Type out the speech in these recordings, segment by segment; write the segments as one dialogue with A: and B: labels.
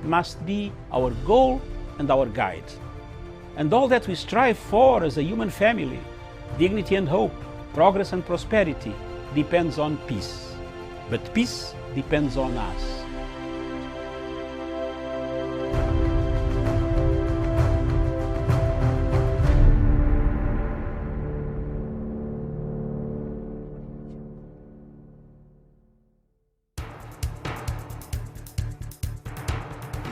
A: must be our goal and our guide. And all that we strive for as a human family, dignity and hope, progress and prosperity, depends on peace. But peace depends on us.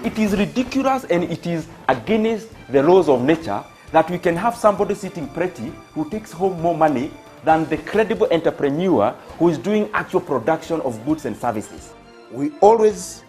B: It is ridiculous and it is against the laws of nature that we can have somebody sitting pretty who takes home more money than the credible entrepreneur who is doing actual production of goods and services.
C: We always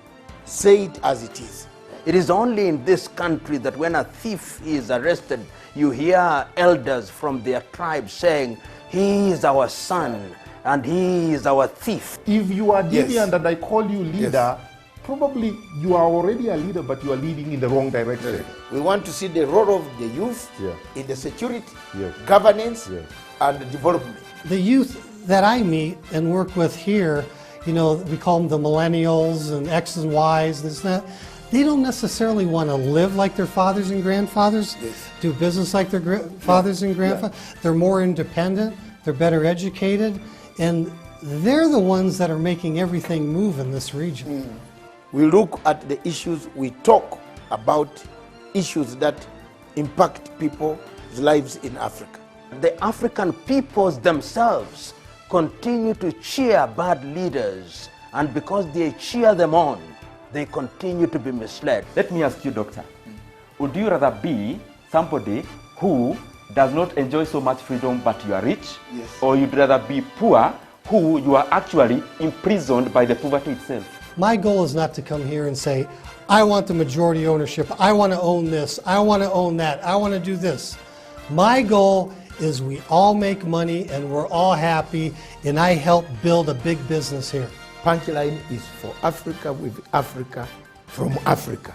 C: say it as it is.
D: It is only in this country that when a thief is arrested, you hear elders from their tribe saying, "He is our son and he is our thief."
E: If you are deviant
C: Yes.
E: and I call you leader, probably you are already a leader, but you are leading in the wrong direction.
C: We want to see the role of the youth
E: Yeah.
C: in the security,
E: Yes.
C: governance,
E: Yes.
C: and development.
F: The youth that I meet and work with here, you know, we call them the millennials and X's and Y's, this and that. They don't necessarily want to live like their fathers and grandfathers,
C: Yes.
F: do business like their fathers and grandfathers. They're more independent, they're better educated, and they're the ones that are making everything move in this region.
C: We look at the issues, we talk about issues that impact people's lives in Africa.
D: The African peoples themselves continue to cheer bad leaders, and because they cheer them on, they continue to be misled.
B: Let me ask you, doctor, would you rather be somebody who does not enjoy so much freedom but you are rich?
C: Yes.
B: Or you'd rather be poor who you are actually imprisoned by the poverty itself?
F: My goal is not to come here and say, I want the majority ownership, I want to own this, I want to own that, I want to do this. My goal is we all make money and we're all happy, and I help build a big business here.
C: Punchline is for Africa, with Africa, from Africa.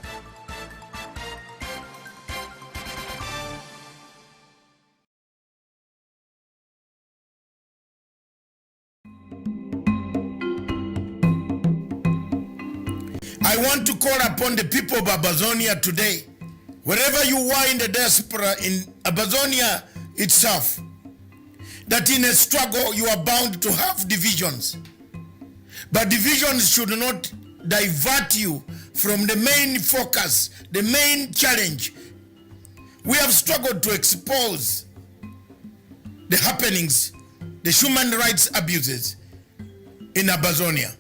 G: I want to call upon the people of Ambazonia today, wherever you are in the diaspora in Ambazonia itself, that in a struggle you are bound to have divisions. But divisions should not divert you from the main focus, the main challenge. We have struggled to expose the happenings, the human rights abuses in Ambazonia.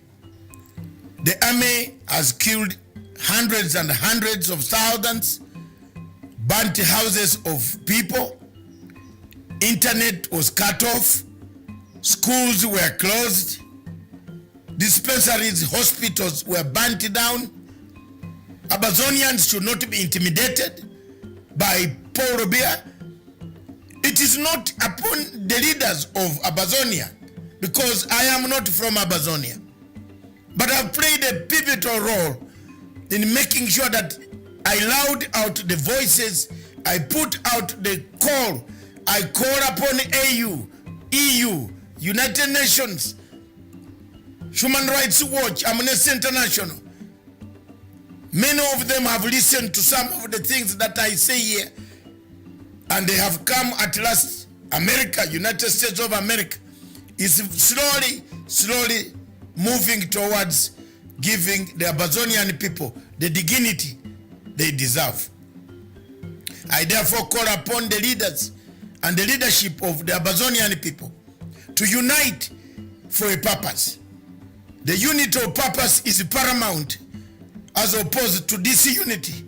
G: The army has killed hundreds and hundreds of thousands, burnt houses of people, internet was cut off, schools were closed, dispensaries, hospitals were burnt down. Ambazonians should not be intimidated by Paul Robia. It is not upon the leaders of Ambazonia, because I am not from Ambazonia, but I've played a pivotal role in making sure that I loud out the voices, I put out the call, I call upon AU, EU, United Nations, Human Rights Watch, Amnesty International. Many of them have listened to some of the things that I say here, and they have come at last. America, United States of America, is slowly moving towards giving the Ambazonian people the dignity they deserve. I therefore call upon the leaders and the leadership of the Ambazonian people to unite for a purpose. The unity of purpose is paramount, as opposed to disunity,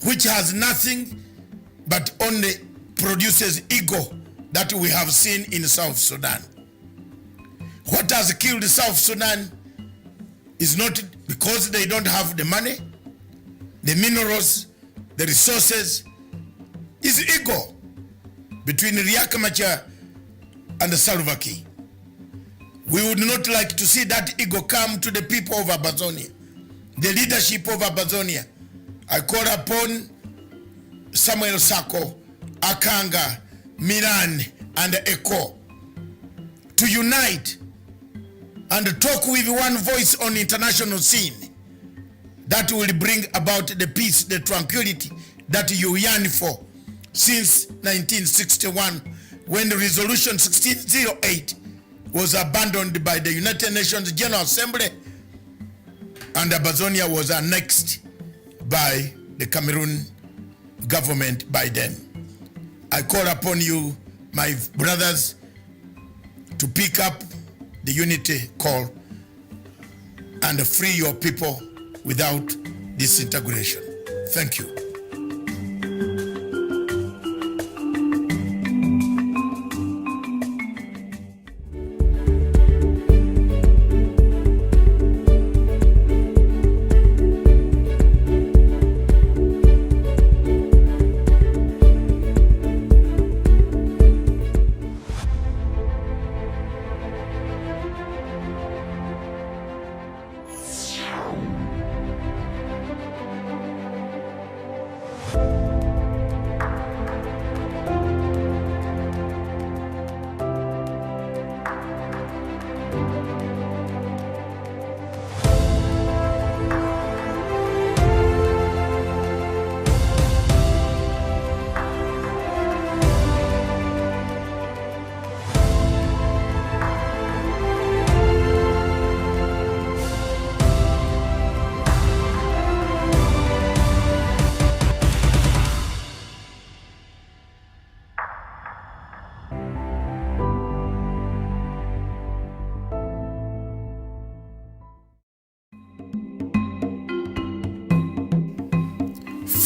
G: which has nothing but only produces ego that we have seen in South Sudan. What has killed South Sudan is not because they don't have the money, the minerals, the resources. Is ego between Riek Machar and Salva Kiir. We would not like to see that ego come to the people of Ambazonia, the leadership of Ambazonia. I call upon Samuel Sako, Akanga, Miran, and Eko to unite and talk with one voice on international scene that will bring about the peace, the tranquility that you yearn for since 1961, when the resolution 1608 was abandoned by the United Nations General Assembly and Ambazonia was annexed by the Cameroon government by then. I call upon you, my brothers, to pick up the unity call and free your people without disintegration. Thank you.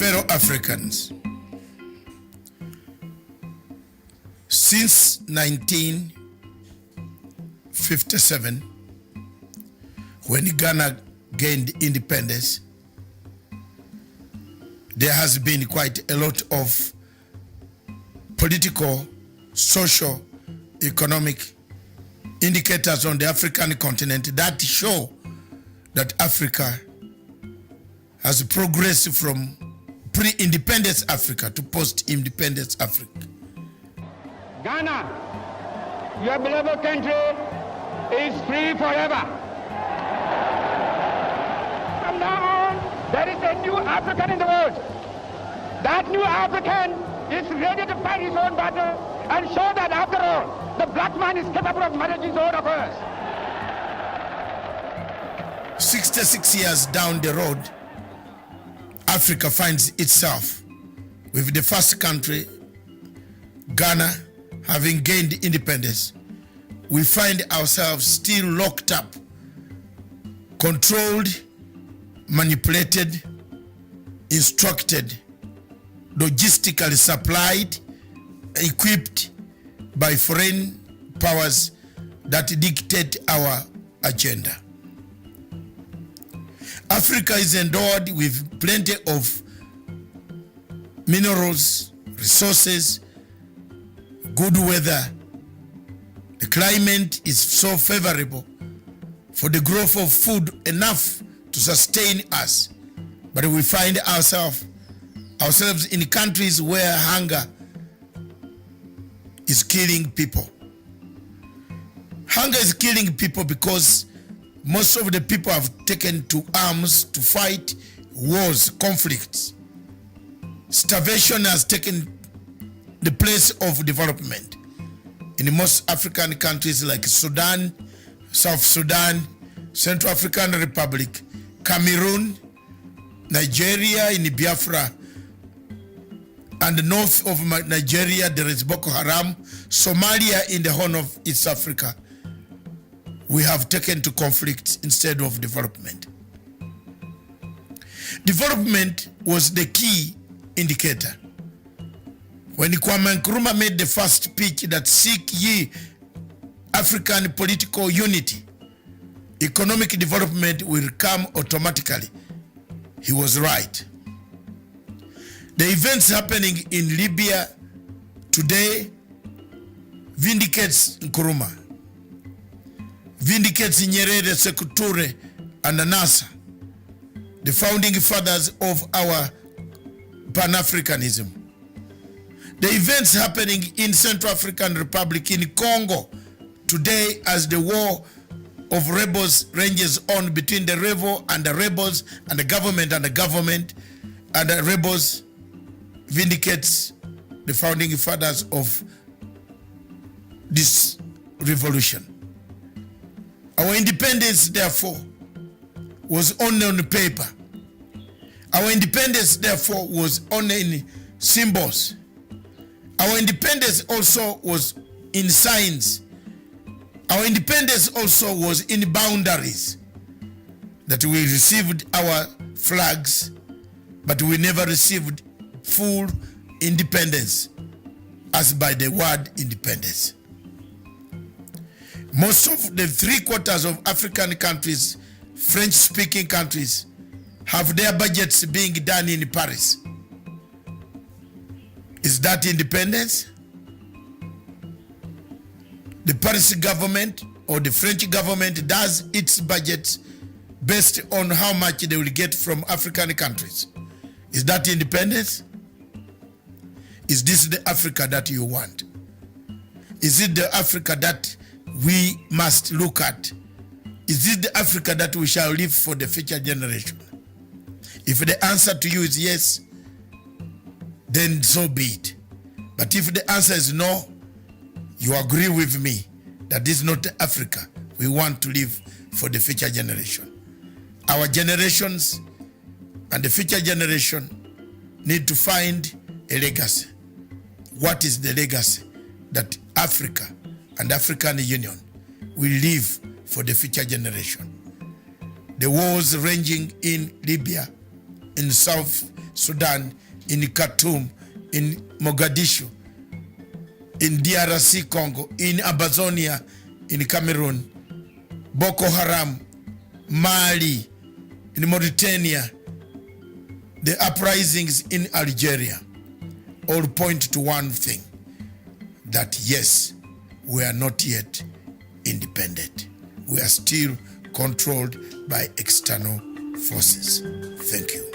G: Fellow Africans, since 1957, when Ghana gained independence, there has been quite a lot of political, social, economic indicators on the African continent that show that Africa has progressed from pre-independence Africa to post-independence Africa.
H: Ghana, your beloved country, is free forever. From now on, there is a new African in the world. That new African is ready to fight his own battle and show that after all, the black man is capable of managing his own affairs.
G: 66 years down the road, Africa finds itself with the first country, Ghana, having gained independence. We find ourselves still locked up, controlled, manipulated, instructed, logistically supplied, equipped by foreign powers that dictate our agenda. Africa is endowed with plenty of minerals, resources, good weather. The climate is so favorable for the growth of food enough to sustain us. But we find ourselves in countries where hunger is killing people. Hunger is killing people because most of the people have taken to arms to fight wars, conflicts. Starvation has taken the place of development. In most African countries like Sudan, South Sudan, Central African Republic, Cameroon, Nigeria, in Biafra, and north of Nigeria there is Boko Haram, Somalia in the Horn of East Africa. We have taken to conflict instead of development. Development was the key indicator. When Kwame Nkrumah made the first speech that seek ye African political unity, economic development will come automatically, he was right. The events happening in Libya today vindicates Nkrumah, vindicates Nyerere, Sekou Toure, and Nasser, the founding fathers of our Pan-Africanism. The events happening in Central African Republic, in Congo, today as the war of rebels ranges on between the rebel and the rebels and the government and the government, and the rebels vindicates the founding fathers of this revolution. Our independence, therefore, was only on paper. Our independence, therefore, was only in symbols. Our independence also was in signs. Our independence also was in boundaries. That we received our flags, but we never received full independence as by the word independence. Most of the 3/4 of African countries, French-speaking countries, have their budgets being done in Paris. Is that independence? The Paris government or the French government does its budgets based on how much they will get from African countries. Is that independence? Is this the Africa that you want? Is it the Africa that we must look at? Is it the Africa that we shall leave for the future generation? If the answer to you is yes, then so be it. But if the answer is no, you agree with me that this is not the Africa we want to leave for the future generation. Our generations and the future generation need to find a legacy. What is the legacy that Africa and African Union will leave for the future generation? The wars ranging in Libya, in South Sudan, in Khartoum, in Mogadishu, in DRC Congo, in Ambazonia, in Cameroon, Boko Haram, Mali, in Mauritania, the uprisings in Algeria, all point to one thing, that yes, we are not yet independent. We are still controlled by external forces. Thank you.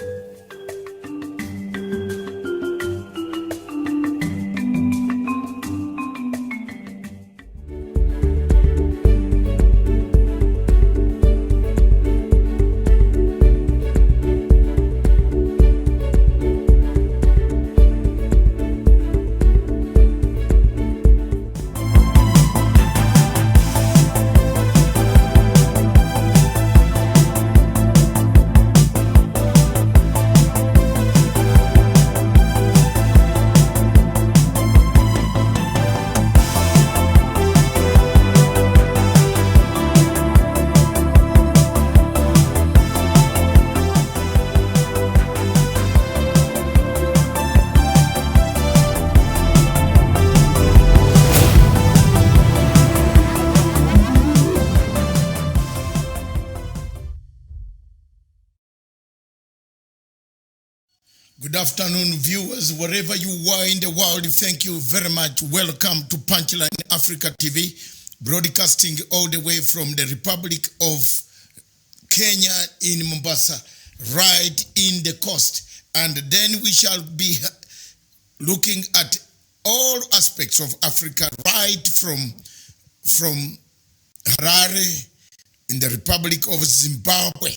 G: Good afternoon, viewers, wherever you are in the world. Thank you very much. Welcome to Punchline Africa TV, broadcasting all the way from the Republic of Kenya in Mombasa, right in the coast. And then we shall be looking at all aspects of Africa, right from Harare in the Republic of Zimbabwe,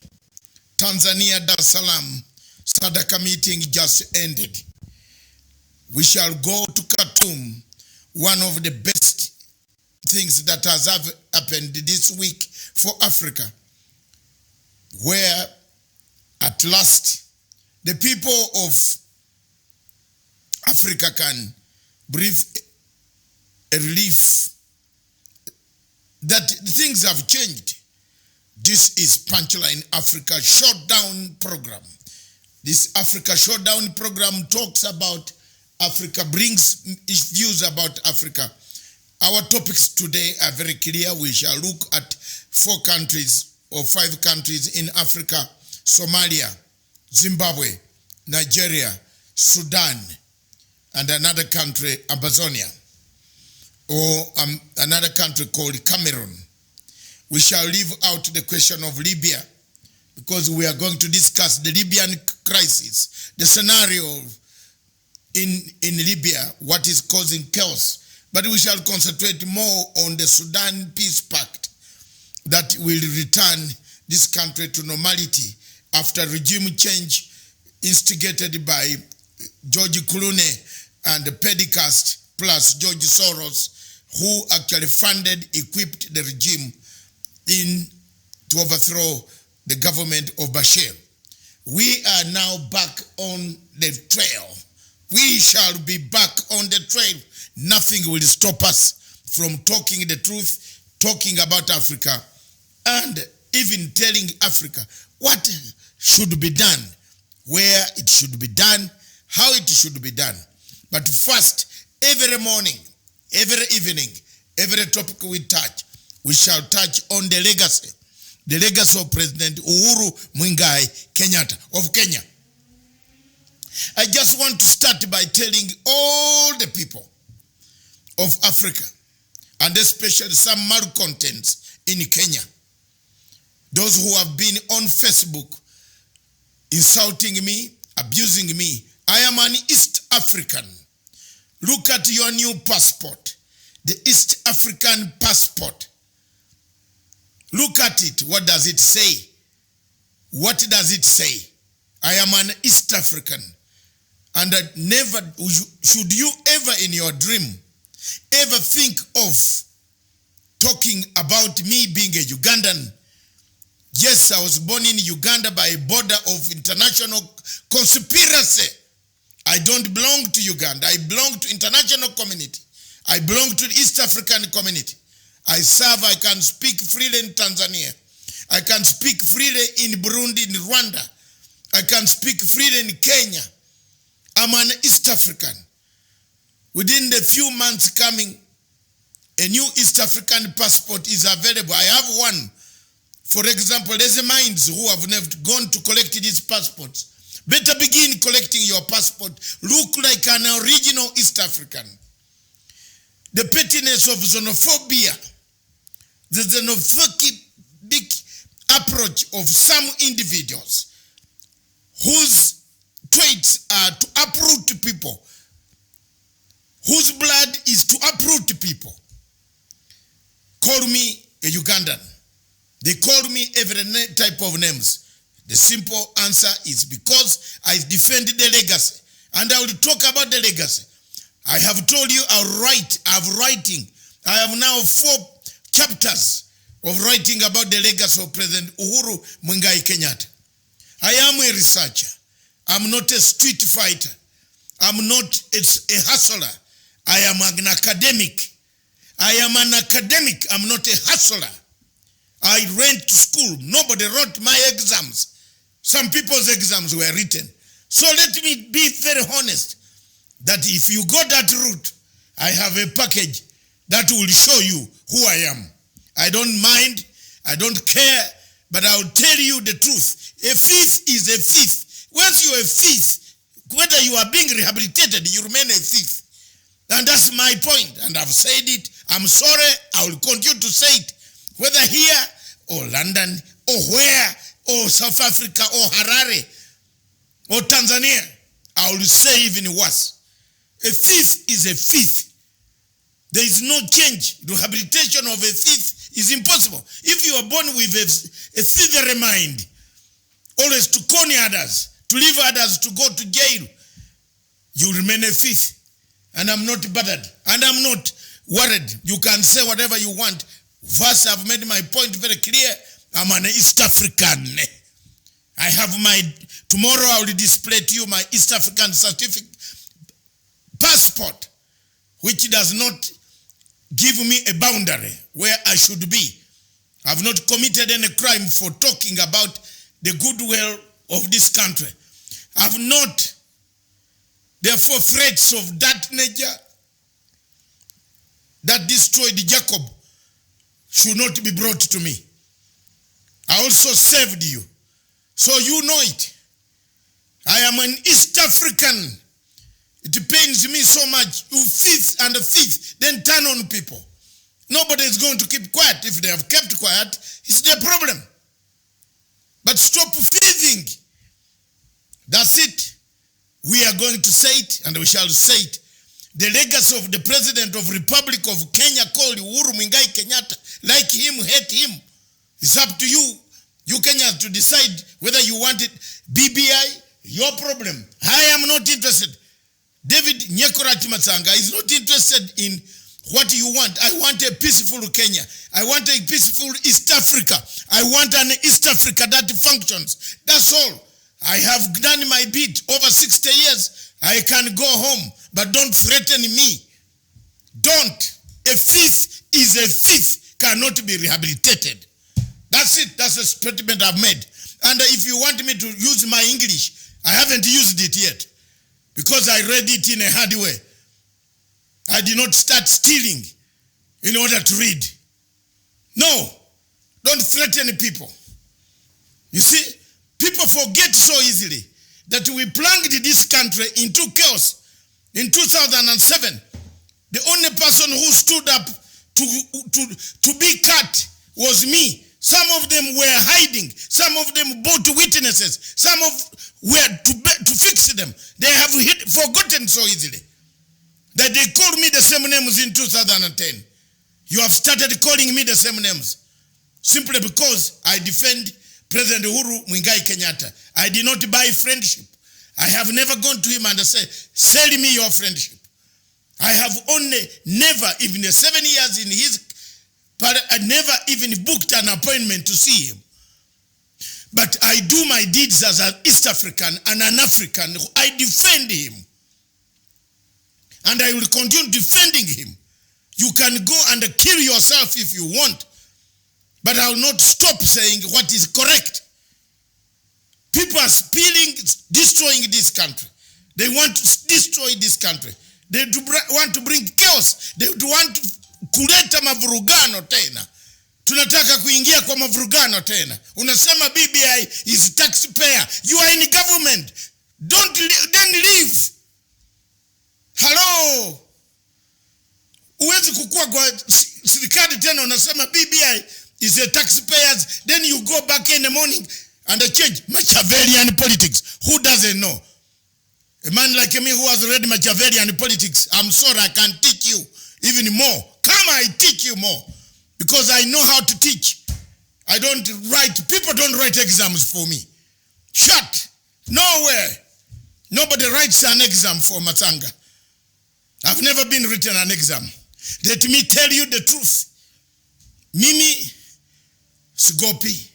G: Tanzania, Dar es Salaam. Sadaka meeting just ended. We shall go to Khartoum, one of the best things that has happened this week for Africa, where at last the people of Africa can breathe a relief that things have changed. This is Punchline Africa Showdown program. This Africa Showdown program talks about Africa, brings views about Africa. Our topics today are very clear. We shall look at 4 countries or 5 countries in Africa: Somalia, Zimbabwe, Nigeria, Sudan, and another country, Ambazonia, or another country called Cameroon. We shall leave out the question of Libya, because we are going to discuss the Libyan crisis, the scenario in Libya, what is causing chaos. But we shall concentrate more on the Sudan Peace Pact, that will return this country to normality after regime change instigated by George Clooney and the Pedicast plus George Soros, who actually funded, equipped the regime to overthrow the government of Bashir. We are now back on the trail. We shall be back on the trail. Nothing will stop us from talking the truth, talking about Africa, and even telling Africa what should be done, where it should be done, how it should be done. But first, every morning, every evening, every topic we touch, we shall touch on the legacy of President Uhuru Kenyatta of Kenya. I just want to start by telling all the people of Africa, and especially some malcontents in Kenya, those who have been on Facebook insulting me, abusing me. I am an East African. Look at your new passport, the East African passport. Look at it. What does it say? What does it say? I am an East African. And never should you ever in your dream ever think of talking about me being a Ugandan. Yes, I was born in Uganda by a border of international conspiracy. I don't belong to Uganda. I belong to international community. I belong to the East African community. I can speak freely in Tanzania. I can speak freely in Burundi, in Rwanda. I can speak freely in Kenya. I'm an East African. Within the few months coming, a new East African passport is available. I have one. For example, there's minds who have never gone to collect these passports. Better begin collecting your passport. Look like an original East African. The pettiness of xenophobia, the xenophobic approach of some individuals whose traits are to uproot people, whose blood is to uproot people, call me a Ugandan. They call me every type of names. The simple answer is because I defend the legacy. And I will talk about the legacy. I have told you I have now 4 chapters of writing about the legacy of President Uhuru Kenyatta. I am a researcher. I'm not a street fighter. I'm not a hustler. I am an academic. I am an academic. I'm not a hustler. I went to school. Nobody wrote my exams. Some people's exams were written. So let me be very honest that if you go that route, I have a package that will show you who I am. I don't mind. I don't care. But I will tell you the truth. A thief is a thief. Once you're a thief, whether you are being rehabilitated, you remain a thief. And that's my point. And I've said it. I'm sorry. I will continue to say it. Whether here or London or where or South Africa or Harare or Tanzania, I will say even worse. A thief is a thief. There is no change. Rehabilitation of a thief is impossible. If you are born with a thievery mind, always to con others, to leave others to go to jail, you remain a thief. And I'm not bothered. And I'm not worried. You can say whatever you want. First, I've made my point very clear. I'm an East African. I have tomorrow I will display to you my East African certificate passport, which does not give me a boundary where I should be. I've not committed any crime for talking about the goodwill of this country. I've not, therefore, threats of that nature that destroyed Jacob should not be brought to me. I also saved you. So you know it. I am an East African. It pains me so much. You thief and a thief, then turn on people. Nobody is going to keep quiet. If they have kept quiet, it's their problem. But stop thieving. That's it. We are going to say it, and we shall say it. The legacy of the President of the Republic of Kenya called Uhuru Kenyatta, like him, hate him. It's up to you, you Kenyans, to decide whether you want it. BBI, your problem. I am not interested. David Nyekorati Matsanga is not interested in what you want. I want a peaceful Kenya. I want a peaceful East Africa. I want an East Africa that functions. That's all. I have done my bit over 60 years. I can go home, but don't threaten me. Don't. A thief is a thief, cannot be rehabilitated. That's it. That's a statement I've made. And if you want me to use my English, I haven't used it yet because I read it in a hard way. I did not start stealing in order to read. No, don't threaten people. You see, people forget so easily that we plunged this country into chaos in 2007. The only person who stood up to be cut was me. Some of them were hiding. Some of them brought witnesses. Some were to fix them. They have forgotten so easily that they called me the same names in 2010. You have started calling me the same names simply because I defend President Uhuru Kenyatta. I did not buy friendship. I have never gone to him and said, sell me your friendship. I have only never, even 7 years in his, but I never even booked an appointment to see him. But I do my deeds as an East African and an African. I defend him. And I will continue defending him. You can go and kill yourself if you want. But I will not stop saying what is correct. People are spilling, destroying this country. They want to destroy this country. They want to bring chaos. They want to kuleta mavurugano tena. Tunataka kuingia kwa mavurugano tena. Unasema BBI is taxpayer. You are in government. Then leave. Hello. Uwezi kukua kwa serikali tena unasema BBI is a taxpayers. Then you go back in the morning and change Machiavellian politics. Who doesn't know? A man like me who has read Machiavellian politics, I'm sorry, I can teach you even more. Come, I teach you more. Because I know how to teach. I don't write, people don't write exams for me. Shut. Nowhere. Nobody writes an exam for Matsanga. I've never been written an exam. Let me tell you the truth. Mimi sigopi.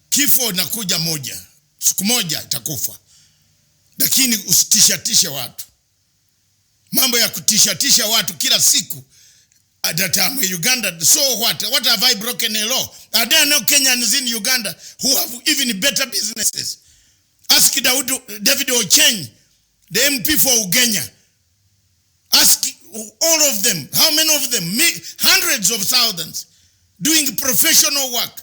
G: Kifo nakuja moja. Siku moja itakufa. Lakini usitishatishe watu. Mambo ya kutishatisha watu kila siku. At that time in Uganda, so what? What have I broken a law? Are there no Kenyans in Uganda who have even better businesses? Ask David Ocheng, the MP for Ugenya. Ask all of them. How many of them? Hundreds of thousands doing professional work.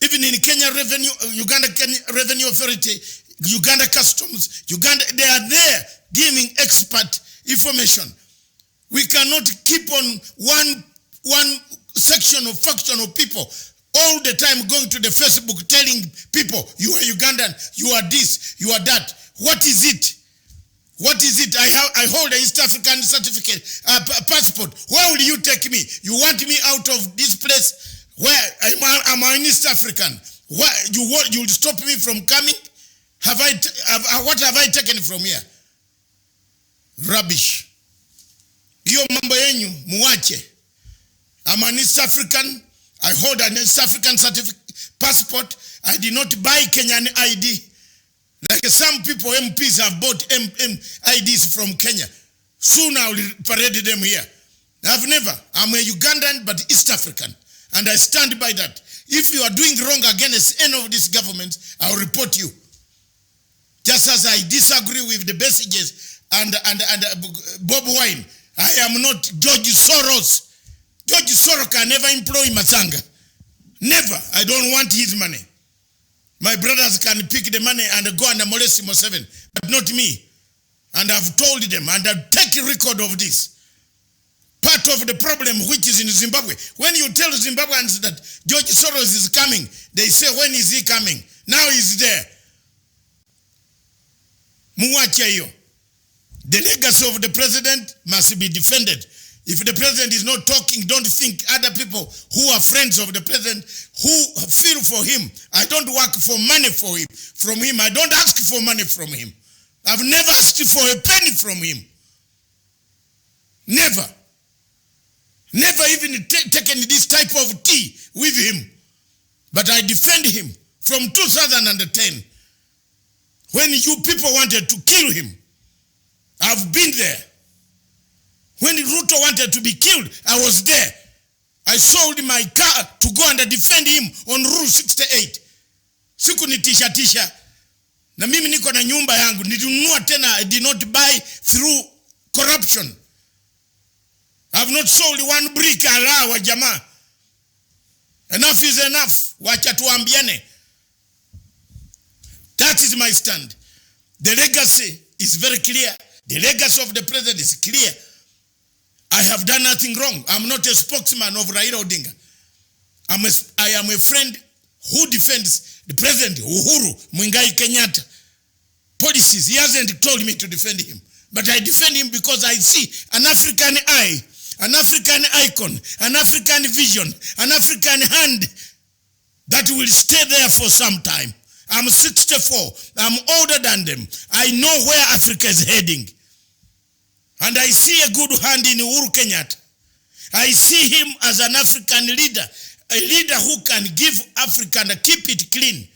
G: Even in Kenya Revenue, Uganda Revenue Authority, Uganda Customs, Uganda, they are there giving expert information. We cannot keep on one section of faction of people all the time going to the Facebook telling people, you are Ugandan, you are this, you are that. What is it? What is it? I hold a East African certificate, passport. Where will you take me? You want me out of this place where I'm an East African? Why you will stop me from coming? What have I taken from here? Rubbish. Hiyo mambo yenyu muwache. I'm an East African. I hold an East African certificate, passport. I did not buy Kenyan ID. Like some people, MPs have bought IDs from Kenya. Soon I will parade them here. I've never. I'm a Ugandan but East African. And I stand by that. If you are doing wrong against any of these governments, I will report you. Just as I disagree with the messages and Bob Wine, I am not George Soros. George Soros can never employ Matsanga. Never. I don't want his money. My brothers can pick the money and go and molest Museveni, but not me. And I've told them, and I'll take a record of this. Part of the problem which is in Zimbabwe. When you tell Zimbabweans that George Soros is coming, they say, when is he coming? Now he's there. Muwache hiyo. The legacy of the president must be defended. If the president is not talking, don't think other people who are friends of the president, who feel for him. I don't work for money from him. I don't ask for money from him. I've never asked for a penny from him. Never. Never even taken this type of tea with him. But I defend him from 2010. When you people wanted to kill him, I've been there. When Ruto wanted to be killed, I was there. I sold my car to go and defend him on Rule 68. Siku nitisha. Na mimi niko na nyumba yangu. Nilinunua tena. I did not buy through corruption. I have not sold one brick ala wa jamaa. Enough is enough. Wacha tuambiane. That is my stand. The legacy is very clear. The legacy of the president is clear. I have done nothing wrong. I'm not a spokesman of Raila Odinga. I am a friend who defends the president, Uhuru Kenyatta. Policies. He hasn't told me to defend him. But I defend him because I see an African eye, an African icon, an African vision, an African hand that will stay there for some time. I'm 64. I'm older than them. I know where Africa is heading. And I see a good hand in Uhuru Kenyatta. I see him as an African leader, a leader who can give Africa and keep it clean.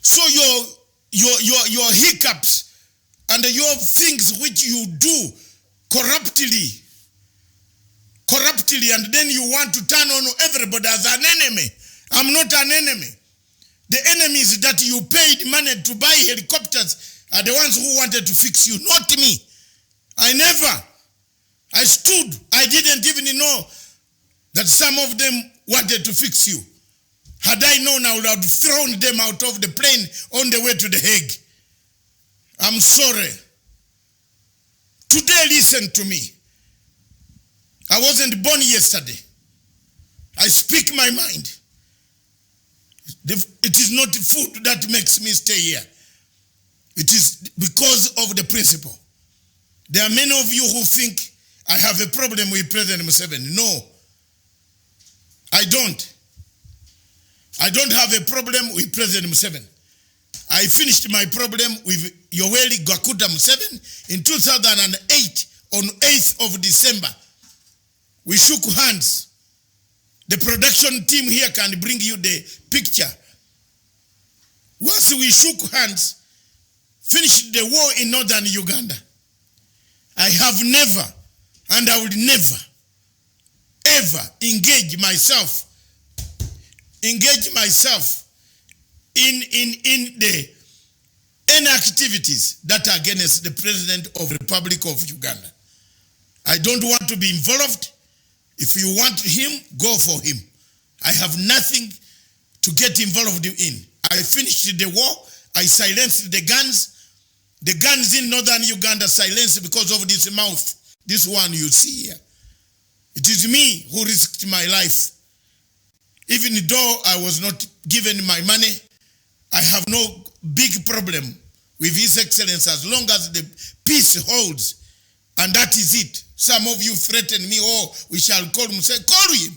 G: So your hiccups and your things which you do corruptly, and then you want to turn on everybody as an enemy. I'm not an enemy. The enemies that you paid money to buy helicopters are the ones who wanted to fix you, not me. I stood. I didn't even know that some of them wanted to fix you. Had I known, I would have thrown them out of the plane on the way to the Hague. I'm sorry. Today, listen to me. I wasn't born yesterday. I speak my mind. It is not food that makes me stay here. It is because of the principle. There are many of you who think I have a problem with President Museveni. No, I don't. I don't have a problem with President Museveni. I finished my problem with Yoweri Gakuta Museveni in 2008 on 8th of December. We shook hands. The production team here can bring you the picture. Once we shook hands, finished the war in northern Uganda, I have never, and I will never, ever engage myself in any activities that are against the President of the Republic of Uganda. I don't want to be involved. If you want him, go for him. I have nothing to get involved in. I finished the war. I silenced the guns. The guns in northern Uganda silenced because of this mouth. This one you see here. It is me who risked my life. Even though I was not given my money, I have no big problem with His Excellency as long as the peace holds. And that is it. Some of you threaten me, oh, we shall call him. Say, call him.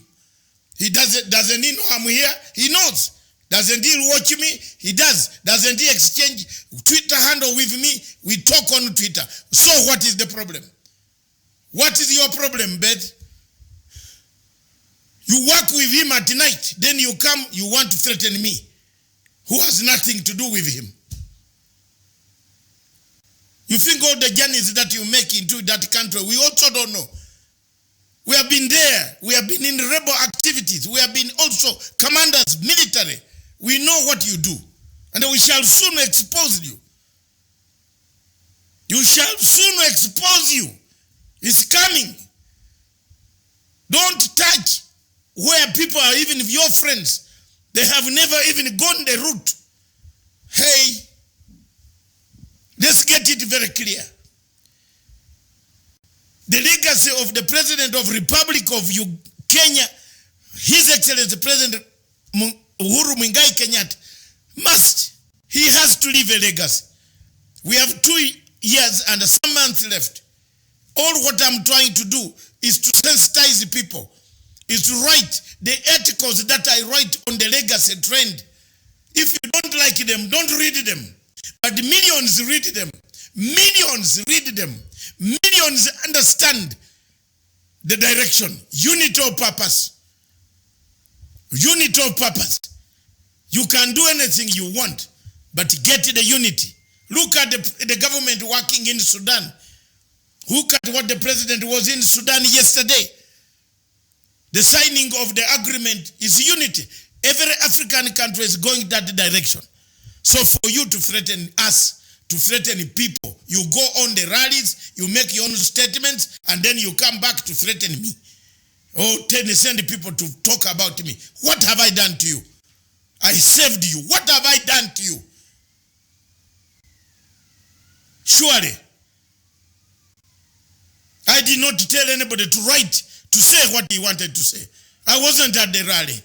G: Doesn't he know I'm here? He knows. Doesn't he watch me? He does. Doesn't he exchange Twitter handle with me? We talk on Twitter. So what is the problem? What is your problem, Beth? You work with him at night. Then you come, you want to threaten me, who has nothing to do with him. You think all the journeys that you make into that country, we also don't know. We have been there. We have been in rebel activities. We have been also commanders, military. We know what you do. And we shall soon expose you. You shall soon expose you. It's coming. Don't touch where people are, even if your friends, they have never even gone the route. Hey, let's get it very clear. The legacy of the President of Republic of Kenya, His Excellency President Uhuru Kenyatta, he has to leave a legacy. We have 2 years and some months left. all what I'm trying to do is to sensitize people, is to write the articles that I write on the legacy trend. If you don't like them, don't read them. But millions read them. Millions read them. Millions understand the direction. Unity of purpose. Unity of purpose. You can do anything you want, but get the unity. Look at the government working in Sudan. Look at what the president was in Sudan yesterday. The signing of the agreement is unity. Every African country is going that direction. So for you to threaten us, to threaten people, you go on the rallies, you make your own statements, and then you come back to threaten me. Oh, send people to talk about me. What have I done to you? I saved you. What have I done to you? Surely, I did not tell anybody to write, to say what he wanted to say. I wasn't at the rally.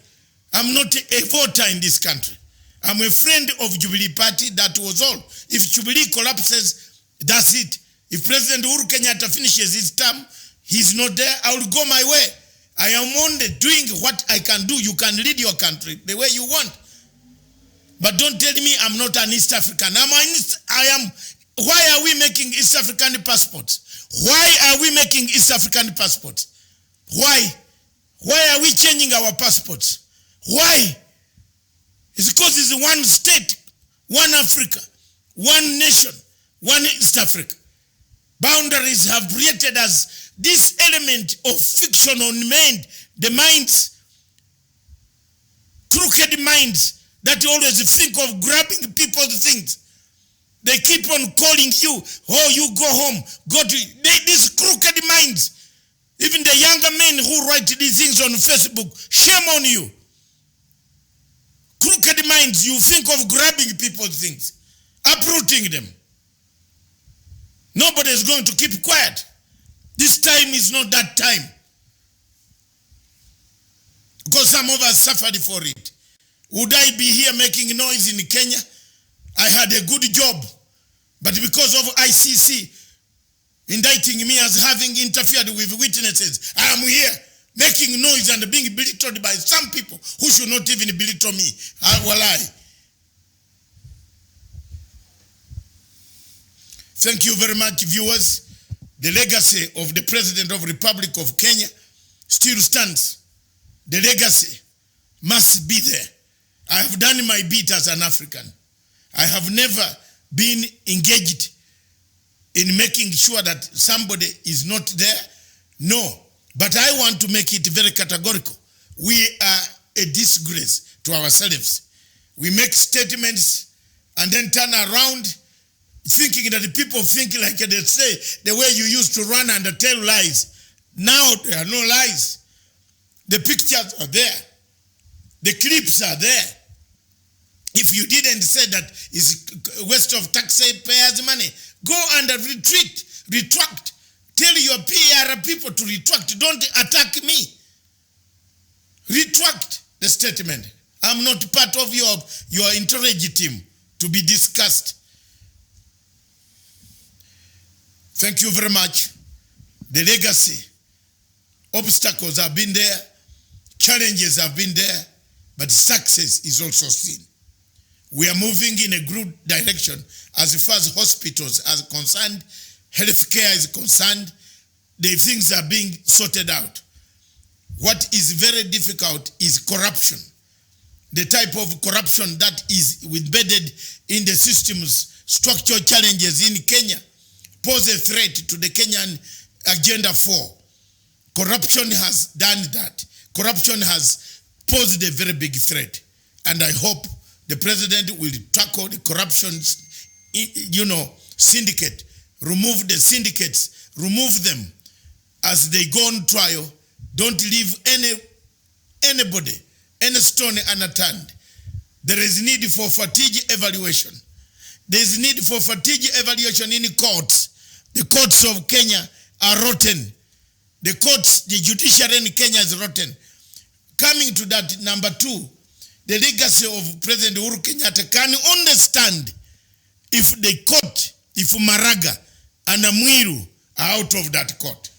G: I'm not a voter in this country. I'm a friend of Jubilee Party, that was all. If Jubilee collapses, that's it. If President Uhuru Kenyatta finishes his term, he's not there, I will go my way. I am only doing what I can do. You can lead your country the way you want. But don't tell me I'm not an East African. Why are we making East African passports? Why are we making East African passports? Why? Why are we changing our passports? Why? It's because it's one state, one Africa, one nation, one East Africa. Boundaries have created us this element of fiction on the minds, crooked minds that always think of grabbing people's things. They keep on calling you, oh, you go home, these crooked minds. Even the younger men who write these things on Facebook, shame on you. Crooked minds, you think of grabbing people's things, uprooting them. Nobody is going to keep quiet. This time is not that time. Because some of us suffered for it. Would I be here making noise in Kenya? I had a good job. But because of ICC indicting me as having interfered with witnesses, I am here making noise and being belittled by some people who should not even belittle me. Thank you very much, viewers. The legacy of the President of the Republic of Kenya still stands. The legacy must be there. I have done my bit as an African. I have never been engaged in making sure that somebody is not there. No. But I want to make it very categorical. We are a disgrace to ourselves. We make statements and then turn around thinking that the people think like they say the way you used to run and tell lies. Now there are no lies. The pictures are there. The clips are there. If you didn't say that it's a waste of taxpayers' money, go and retract. Tell your PR people to retract. Don't attack me. Retract the statement. I'm not part of your intelligence team to be discussed. Thank you very much. The legacy, obstacles have been there, challenges have been there, but success is also seen. We are moving in a good direction as far as hospitals are concerned, healthcare is concerned. The things are being sorted out. What is very difficult is corruption. The type of corruption that is embedded in the system's structural challenges in Kenya pose a threat to the Kenyan Agenda 4. Corruption has done that. Corruption has posed a very big threat. And I hope the president will tackle the corruption, syndicate, remove the syndicates, remove them as they go on trial. Don't leave anybody, any stone unatturned. There is need for fatigue evaluation. There is need for fatigue evaluation in courts. The courts of Kenya are rotten. The judiciary in Kenya is rotten. Coming to that, number 2, the legacy of President Uhuru Kenyatta can understand if the court, if Maraga and Amwiru out of that court.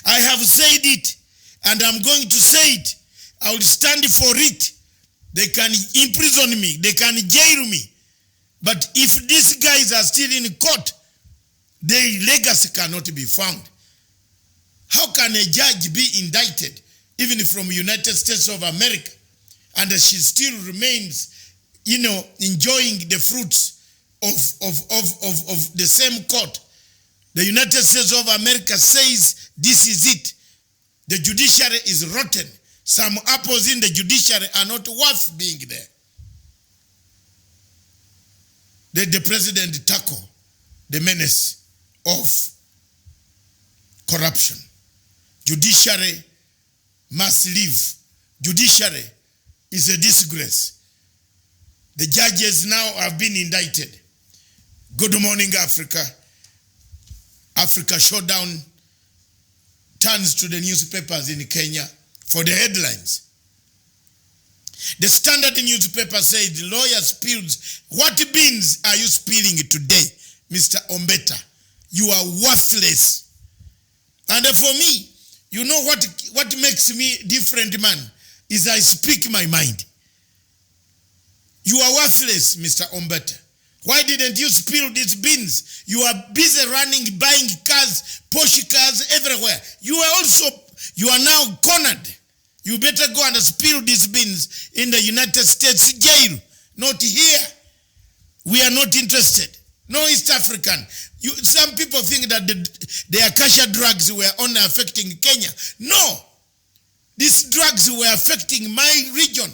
G: I have said it, and I'm going to say it. I will stand for it. They can imprison me. They can jail me. But if these guys are still in court, their legacy cannot be found. How can a judge be indicted, even from United States of America, and she still remains, enjoying the fruits of the same court? The United States of America says this is it. The judiciary is rotten. Some apples in the judiciary are not worth being there. Let the president tackle the menace of corruption. Judiciary must leave. Judiciary is a disgrace. The judges now have been indicted. Good morning, Africa. Africa Showdown turns to the newspapers in Kenya for the headlines. The Standard newspaper said, the lawyer spills. What beans are you spilling today, Mr. Ombeta? You are worthless. And for me, you know what makes me different, man, is I speak my mind. You are worthless, Mr. Ombeta. Why didn't you spill these beans? You are busy running, buying cars, Porsche cars everywhere. You are now cornered. You better go and spill these beans in the United States jail. Not here. We are not interested. No East African. Some people think that the Acacia drugs were only affecting Kenya. No. These drugs were affecting my region.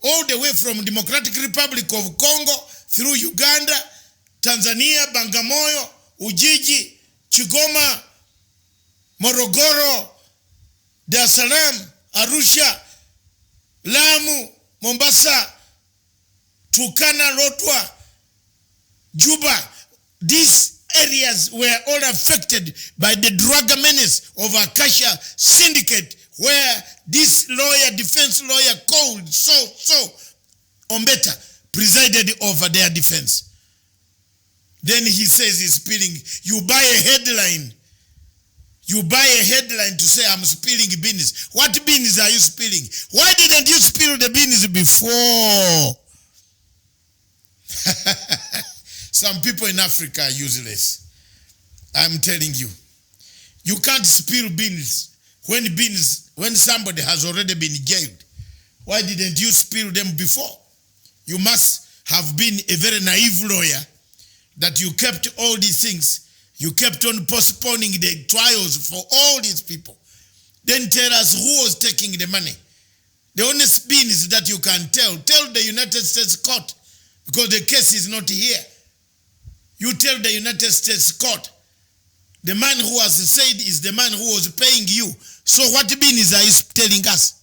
G: All the way from Democratic Republic of Congo, through Uganda, Tanzania, Bagamoyo, Ujiji, Chigoma, Morogoro, Dar es Salaam, Arusha, Lamu, Mombasa, Turkana, Lotwa, Juba. These areas were all affected by the drug menace of Acacia syndicate, where this lawyer, defense lawyer called Ombeta, presided over their defense. Then he says he's spilling. You buy a headline. You buy a headline to say I'm spilling beans. What beans are you spilling? Why didn't you spill the beans before? Some people in Africa are useless. I'm telling you. You can't spill beans when somebody has already been jailed. Why didn't you spill them before? You must have been a very naive lawyer that you kept all these things. You kept on postponing the trials for all these people. Then tell us who was taking the money. The only spin is that you can tell the United States court, because the case is not here. You tell the United States court, the man who has said is the man who was paying you. So what beans are you telling us?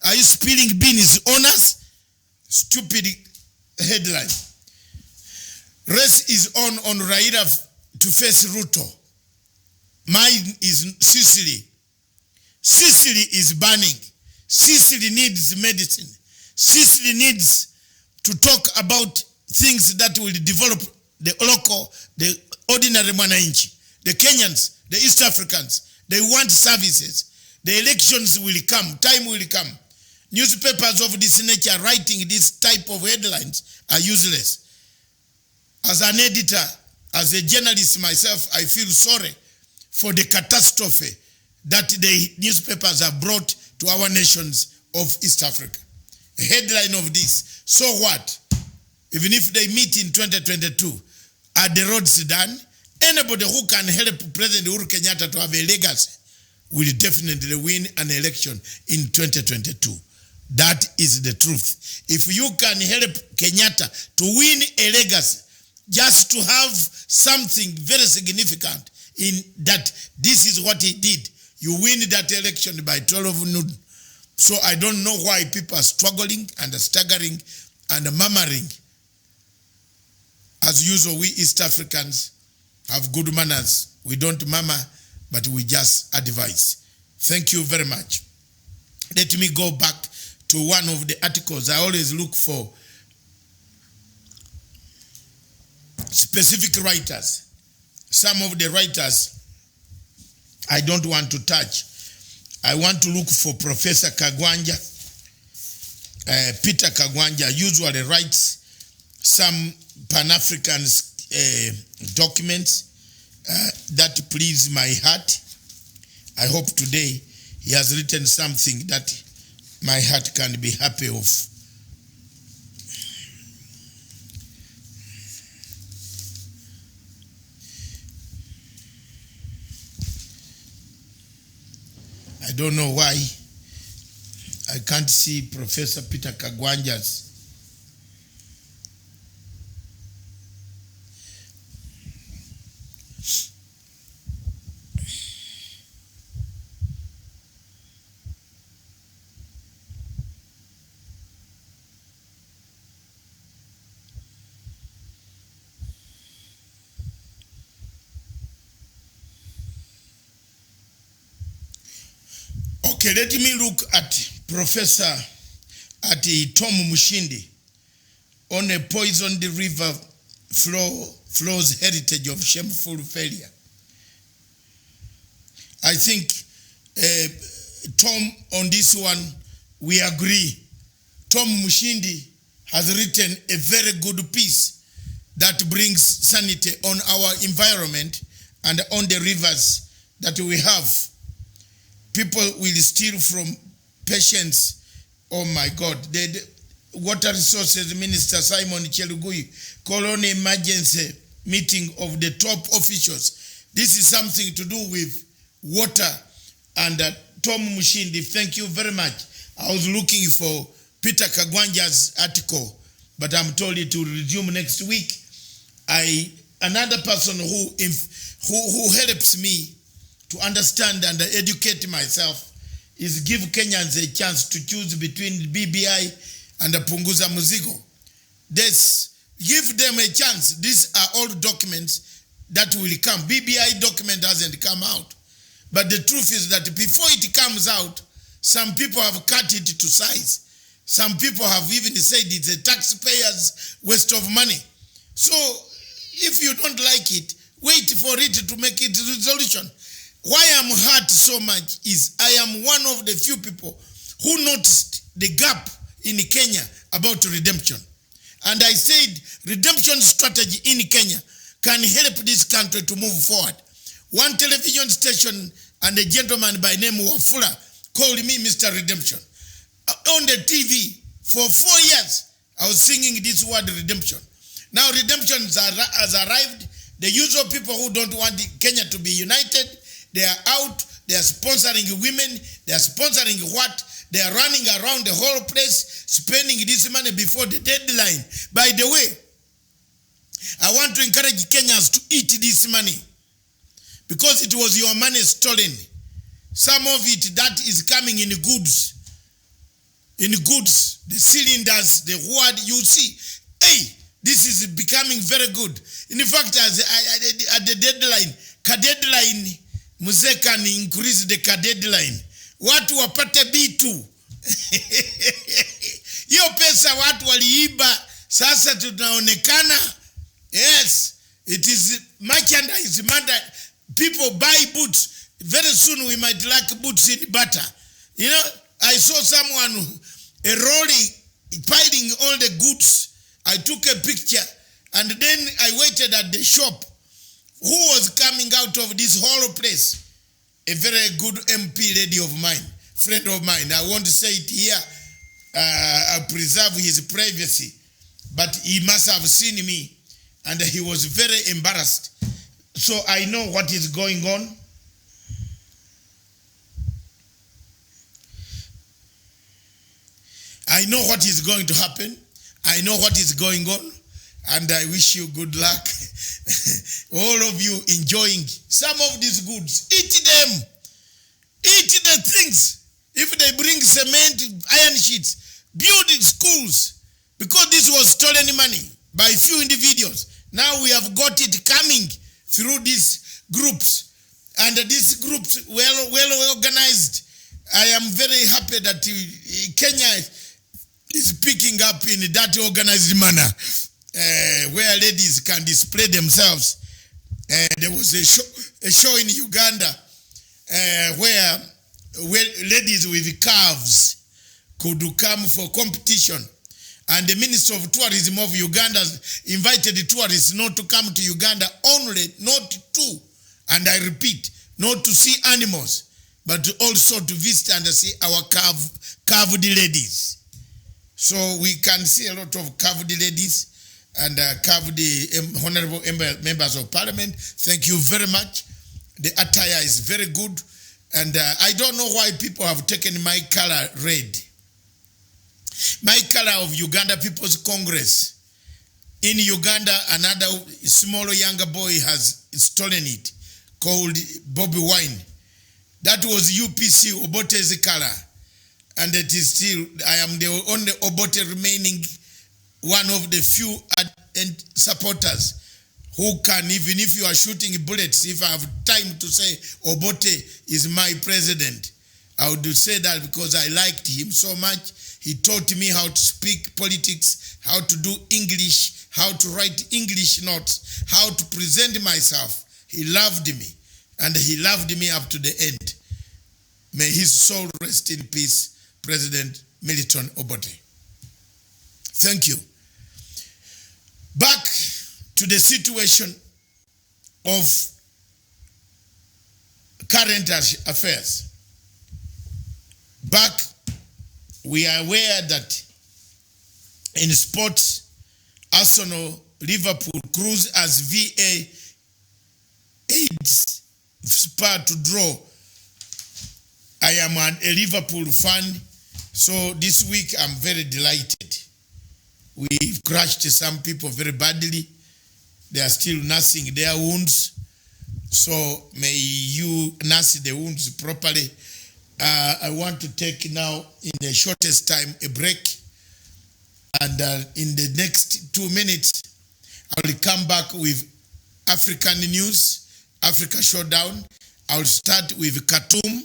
G: Are you spilling beans on us? Stupid headline. Race is on Raila to face Ruto. Mine is Sicily. Sicily is burning. Sicily needs medicine. Sicily needs to talk about things that will develop the local, the ordinary mwananchi, the Kenyans, the East Africans. They want services. The elections will come. Time will come. Newspapers of this nature writing this type of headlines are useless. As an editor, as a journalist myself, I feel sorry for the catastrophe that the newspapers have brought to our nations of East Africa. A headline of this, so what? Even if they meet in 2022, are the roads done? Anybody who can help President Uhuru Kenyatta to have a legacy will definitely win an election in 2022. That is the truth. If you can help Kenyatta to win a legacy, just to have something very significant in that this is what he did, you win that election by 12 noon. So I don't know why people are struggling and staggering and murmuring. As usual, we East Africans have good manners. We don't murmur, but we just advise. Thank you very much. Let me go back to one of the articles. I always look for specific writers. Some of the writers I don't want to touch. I want to look for Professor Kagwanja. Peter Kagwanja usually writes some Pan-African documents that please my heart. I hope today he has written something that my heart can be happy of. I don't know why I can't see Professor Peter Kagwanja's. Okay, let me look at Professor Tom Mushindi on a poisoned river flows heritage of shameful failure. I think Tom, on this one, we agree. Tom Mushindi has written a very good piece that brings sanity on our environment and on the rivers that we have. People will steal from patients. Oh my God. The Water Resources Minister Simon Chelugui called on an emergency meeting of the top officials. This is something to do with water. And Tom Mushindi, thank you very much. I was looking for Peter Kagwanja's article, but I'm told it will resume next week. Another person who helps me to understand and educate myself is give Kenyans a chance to choose between BBI and Punguza Muzigo. Give them a chance. These are all documents that will come. BBI document hasn't come out. But the truth is that before it comes out, some people have cut it to size. Some people have even said it's a taxpayer's waste of money. So if you don't like it, wait for it to make it a resolution. Why I'm hurt so much is I am one of the few people who noticed the gap in Kenya about redemption. And I said redemption strategy in Kenya can help this country to move forward. One television station and a gentleman by name Wafula called me Mr. Redemption. On the TV for 4 years, I was singing this word redemption. Now redemption has arrived. The usual people who don't want Kenya to be united, they are out, they are sponsoring women, they are sponsoring what? They are running around the whole place, spending this money before the deadline. By the way, I want to encourage Kenyans to eat this money because it was your money stolen. Some of it that is coming in goods. In goods, the cylinders, the word you see. Hey, this is becoming very good. In fact, at the deadline, Mzee can increase the deadline. Watu wapate B2. Hiyo pesa watu waliiba, sasa tunaonekana. Yes, it is merchandise. People buy boots. Very soon we might lack boots in butter. You know, I saw someone, a lorry piling all the goods. I took a picture and then I waited at the shop. Who was coming out of this whole place? A very good MP lady of mine, friend of mine. I want to say it here. I preserve his privacy. But he must have seen me. And he was very embarrassed. So I know what is going on. I know what is going to happen. I know what is going on. And I wish you good luck. All of you enjoying some of these goods. Eat them. Eat the things. If they bring cement, iron sheets, build schools. Because this was stolen money by few individuals. Now we have got it coming through these groups. And these groups well organized. I am very happy that Kenya is picking up in that organized manner. Where ladies can display themselves. There was a show in Uganda. where ladies with calves could come for competition. And the Minister of Tourism of Uganda invited the tourists not to come to Uganda only, not to, and I repeat, not to see animals, but also to visit and see our carved ladies. So we can see a lot of carved ladies and carved honorable members of parliament. Thank you very much. The attire is very good. And I don't know why people have taken my color red. My color of Uganda People's Congress. In Uganda, another smaller younger boy has stolen it, called Bobby Wine. That was UPC Obote's color. And it is still, I am the only Obote remaining, one of the few supporters who can, even if you are shooting bullets, if I have time to say Obote is my president, I would say that because I liked him so much. He taught me how to speak politics, how to do English, how to write English notes, how to present myself. He loved me, and he loved me up to the end. May his soul rest in peace, President Milton Obote. Thank you. Back to the situation of current affairs. Back, we are aware that in sports, Arsenal, Liverpool cruise as VA aids Spur to draw. I am a Liverpool fan, so this week I'm very delighted. We've crushed some people very badly. They are still nursing their wounds. So may you nurse the wounds properly. I want to take now, in the shortest time, a break. And in the next 2 minutes, I will come back with African news, Africa Showdown. I will start with Khartoum.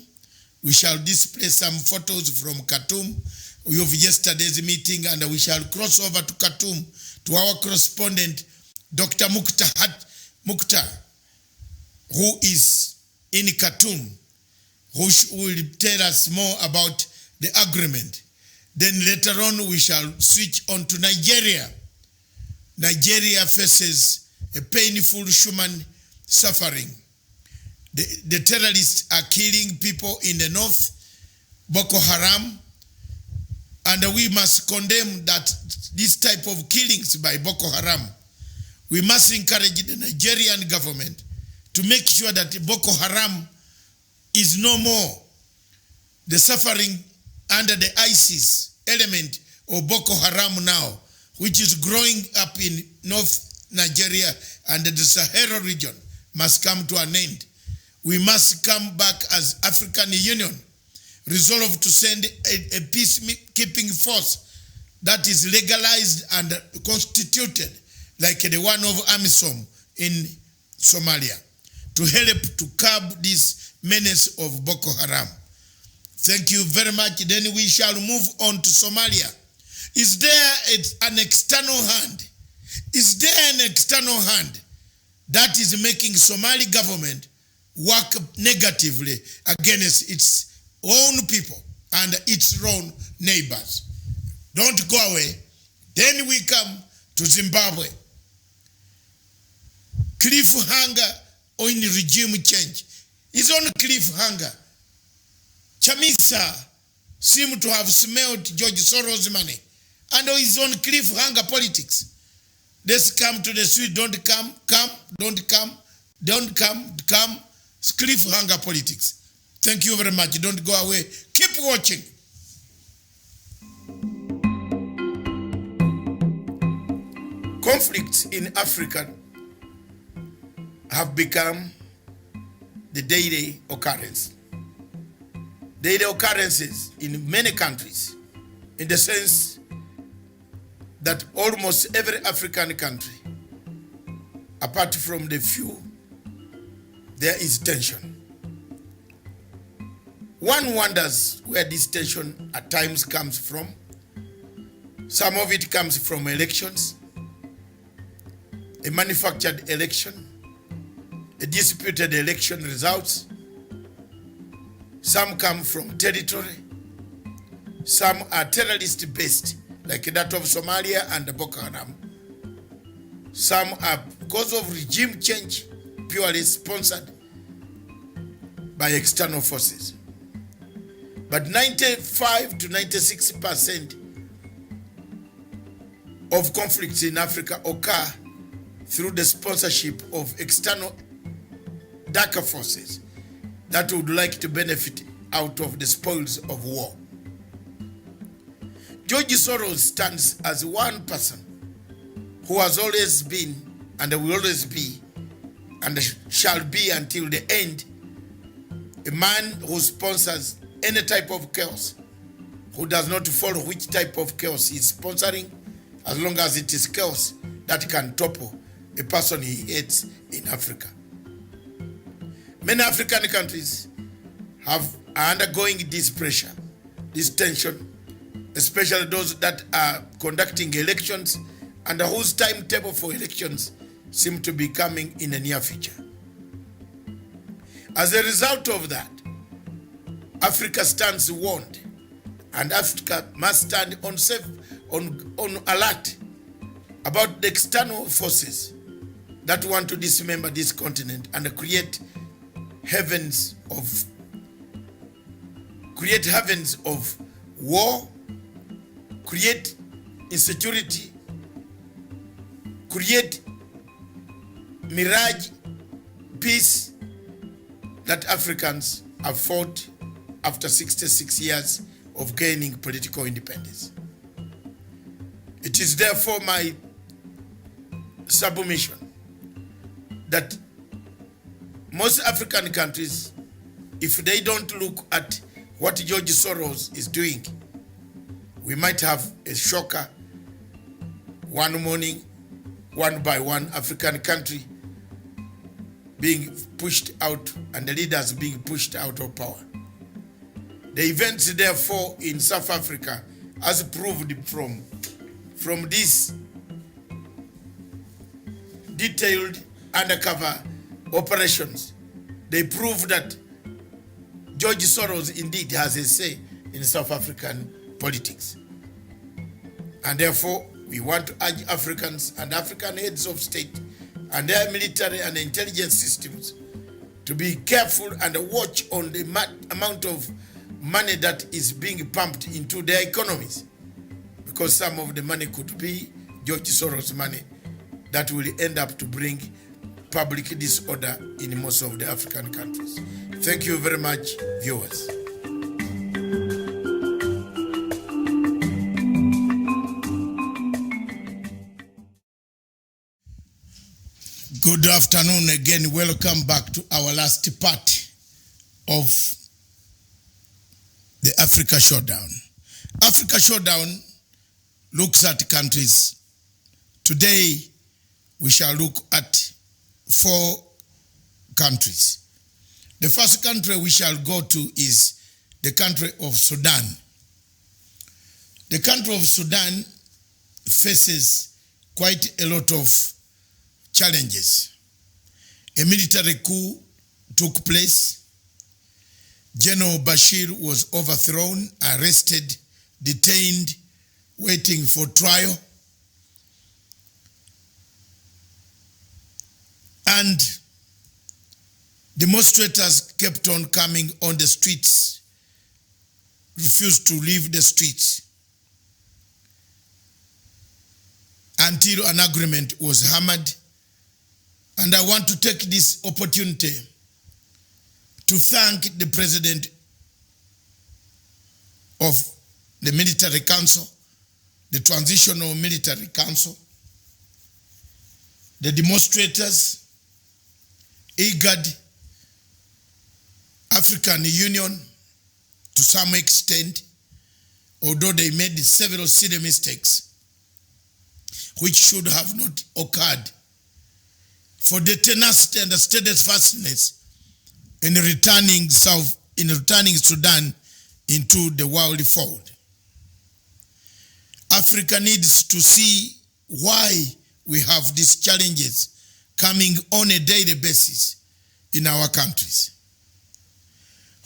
G: We shall display some photos from Khartoum of yesterday's meeting, and we shall cross over to Khartoum to our correspondent, Dr. Mukhtar, who is in Khartoum, who will tell us more about the agreement. Then later on, we shall switch on to Nigeria. Nigeria faces a painful human suffering. The terrorists are killing people in the north, Boko Haram, and we must condemn that this type of killings by Boko Haram. We must encourage the Nigerian government to make sure that Boko Haram is no more. The suffering under the ISIS element of Boko Haram now, which is growing up in North Nigeria and the Sahara region, must come to an end. We must come back as African Union, resolved to send a peacekeeping force that is legalized and constituted, like the one of AMISOM in Somalia, to help to curb this menace of Boko Haram. Thank you very much. Then we shall move on to Somalia. Is there an external hand? Is there an external hand that is making Somali government work negatively against its own people and its own neighbors? Don't go away. Then we come to Zimbabwe. Cliffhanger on regime change. He's on cliffhanger. Chamisa seemed to have smelled George Soros' money, and he's on cliffhanger politics. Let's come to the street. Don't come, don't come, don't come. It's cliffhanger politics. Thank you very much. Don't go away. Keep watching. Conflicts in Africa have become the daily occurrence. Daily occurrences in many countries, in the sense that almost every African country, apart from the few, there is tension. One wonders where this tension at times comes from. Some of it comes from elections, a manufactured election, a disputed election results, Some come from territory. Some are terrorist-based, like that of Somalia and Boko Haram. Some are because of regime change, purely sponsored by external forces. But 95 to 96% of conflicts in Africa occur through the sponsorship of external darker forces that would like to benefit out of the spoils of war. George Soros stands as one person who has always been and will always be and shall be until the end, a man who sponsors any type of chaos, who does not follow which type of chaos he is sponsoring, as long as it is chaos that can topple a person he hates in Africa. Many African countries are undergoing this pressure, this tension, especially those that are conducting elections and whose timetable for elections seem to be coming in the near future. As a result of that, Africa stands warned, and Africa must stand on alert about the external forces that want to dismember this continent and create heavens of war, create insecurity, create mirage peace that Africans have fought after 66 years of gaining political independence. It is therefore my submission that most African countries, if they don't look at what George Soros is doing, we might have a shocker one morning, one by one African country being pushed out and the leaders being pushed out of power. The events therefore in South Africa, as proved from these detailed undercover operations, they prove that George Soros indeed has a say in South African politics. And therefore, we want to urge Africans and African heads of state and their military and intelligence systems to be careful and watch on the amount of money that is being pumped into their economies, because some of the money could be George Soros money that will end up to bring public disorder in most of the African countries. Thank you very much, viewers. Good afternoon again. Welcome back to our last part of the Africa Showdown. Africa Showdown looks at countries. Today, we shall look at 4 countries. The first country we shall go to is the country of Sudan. The country of Sudan faces quite a lot of challenges. A military coup took place. General Bashir was overthrown, arrested, detained, waiting for trial. And demonstrators kept on coming on the streets, refused to leave the streets until an agreement was hammered. And I want to take this opportunity to thank the President of the Military Council, the Transitional Military Council, the demonstrators, IGAD, African Union, to some extent, although they made several silly mistakes, which should have not occurred, for the tenacity and the steadfastness in returning Sudan into the world fold. Africa needs to see why we have these challenges coming on a daily basis in our countries.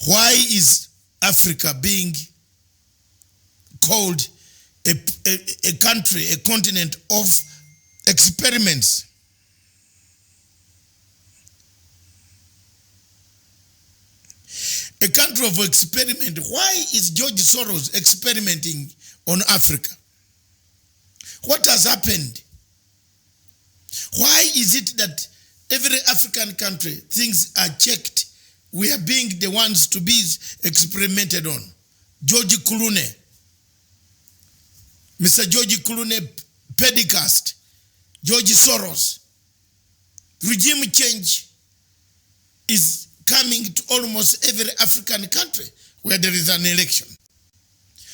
G: Why is Africa being called a country, a continent of experiments? A country of experiment. Why is George Soros experimenting on Africa? What has happened? Why is it that every African country, things are checked? We are being the ones to be experimented on. George Clooney, Mr. George Clooney, pedicast, George Soros. Regime change is coming to almost every African country where there is an election.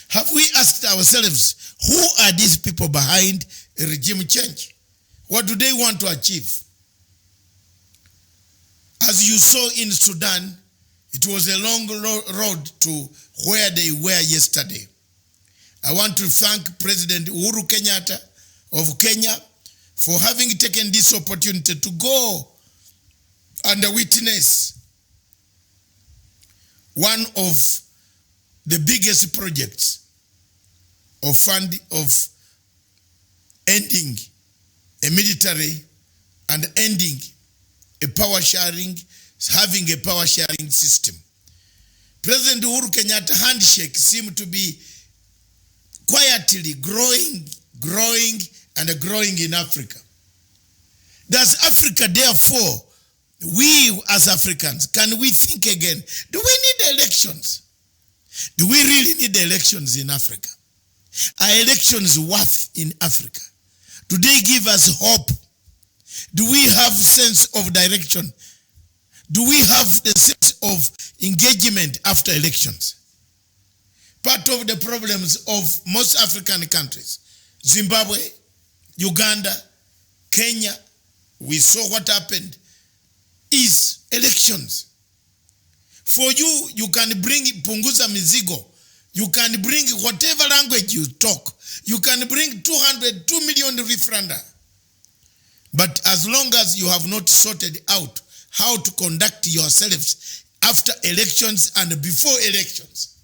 G: Have we asked ourselves, who are these people behind a regime change? What do they want to achieve? As you saw in Sudan, it was a long road to where they were yesterday. I want to thank President Uhuru Kenyatta of Kenya for having taken this opportunity to go and witness one of the biggest projects of ending a military and ending a power sharing, having a power sharing system. President Uhuru Kenyatta handshake seemed to be quietly growing in Africa. Does Africa, therefore, we as Africans, can we think again? Do we need elections? Do we really need elections in Africa? Are elections worth in Africa? Do they give us hope? Do we have sense of direction? Do we have the sense of engagement after elections? Part of the problems of most African countries, Zimbabwe, Uganda, Kenya, we saw what happened, is elections. For you, you can bring punguza mizigo. You can bring whatever language you talk. You can bring 2 million referenda. But as long as you have not sorted out how to conduct yourselves after elections and before elections,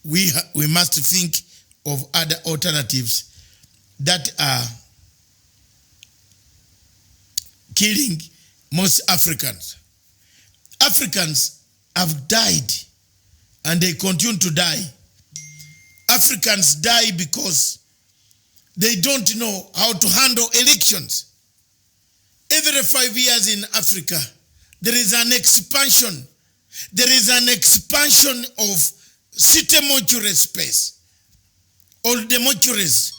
G: we must think of other alternatives that are killing most Africans. Africans have died and they continue to die. Africans die because they don't know how to handle elections. Every 5 years in Africa, there is an expansion. There is an expansion of city mortuary space. All the mortuaries.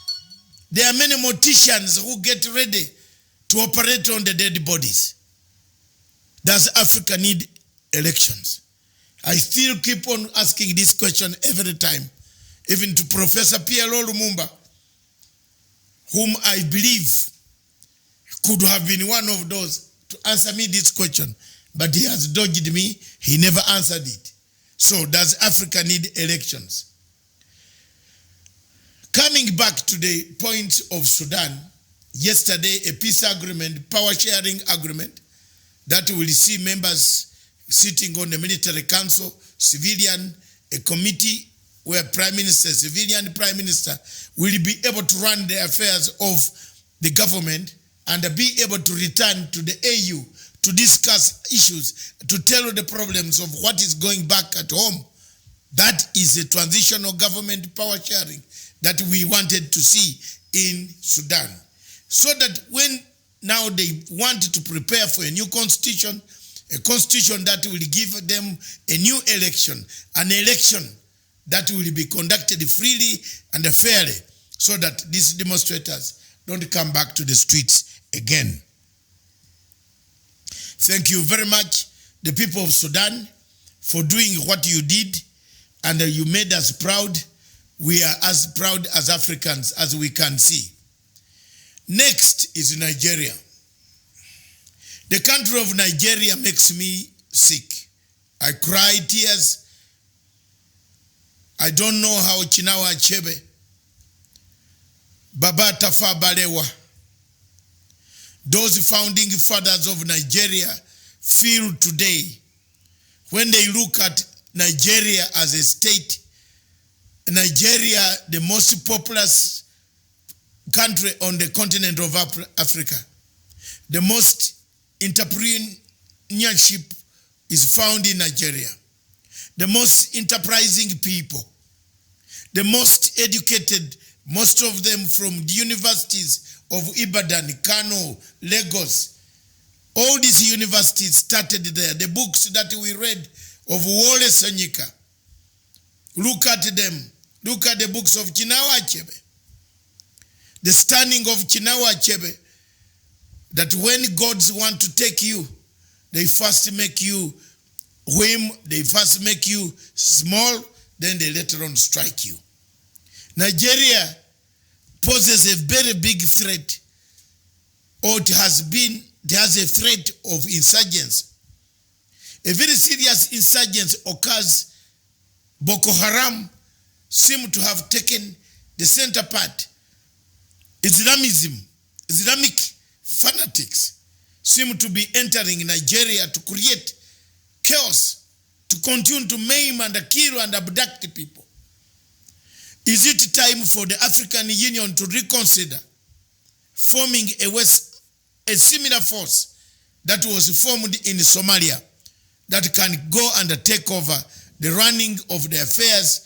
G: There are many morticians who get ready to operate on the dead bodies. Does Africa need elections? I still keep on asking this question every time, even to Professor P.L.O. Lumumba, whom I believe could have been one of those to answer me this question, but he has dodged me. He never answered it. So does Africa need elections? Coming back to the point of Sudan, yesterday a peace agreement, power sharing agreement, that will see members sitting on the military council, civilian, a committee where prime minister, civilian prime minister will be able to run the affairs of the government and be able to return to the AU to discuss issues, to tell the problems of what is going back at home. That is a transitional government power sharing that we wanted to see in Sudan. So that when now they want to prepare for a new constitution, a constitution that will give them a new election, an election that will be conducted freely and fairly, so that these demonstrators don't come back to the streets again. Thank you very much, the people of Sudan, for doing what you did, and you made us proud. We are as proud as Africans as we can see. Next is Nigeria. The country of Nigeria makes me sick. I cry tears. I don't know how Chinawa Achebe, Baba Tafa Balewa, those founding fathers of Nigeria feel today when they look at Nigeria as a state, Nigeria, the most populous country on the continent of Africa, the most entrepreneurship is found in Nigeria, the most enterprising people, the most educated, most of them from the universities of Ibadan, Kano, Lagos. All these universities started there. The books that we read of Wole Soyinka, look at them. Look at the books of Chinua Achebe. The standing of Chinua Achebe, that when gods want to take you, they first make you whim, they first make you small, then they later on strike you. Nigeria poses a very big threat, or it has a threat of insurgence. A very serious insurgence occurs. Boko Haram seem to have taken the center part. Islamic fanatics seem to be entering Nigeria to create chaos, to continue to maim and kill and abduct people. Is it time for the African Union to reconsider forming a similar force that was formed in Somalia that can go and take over the running of the affairs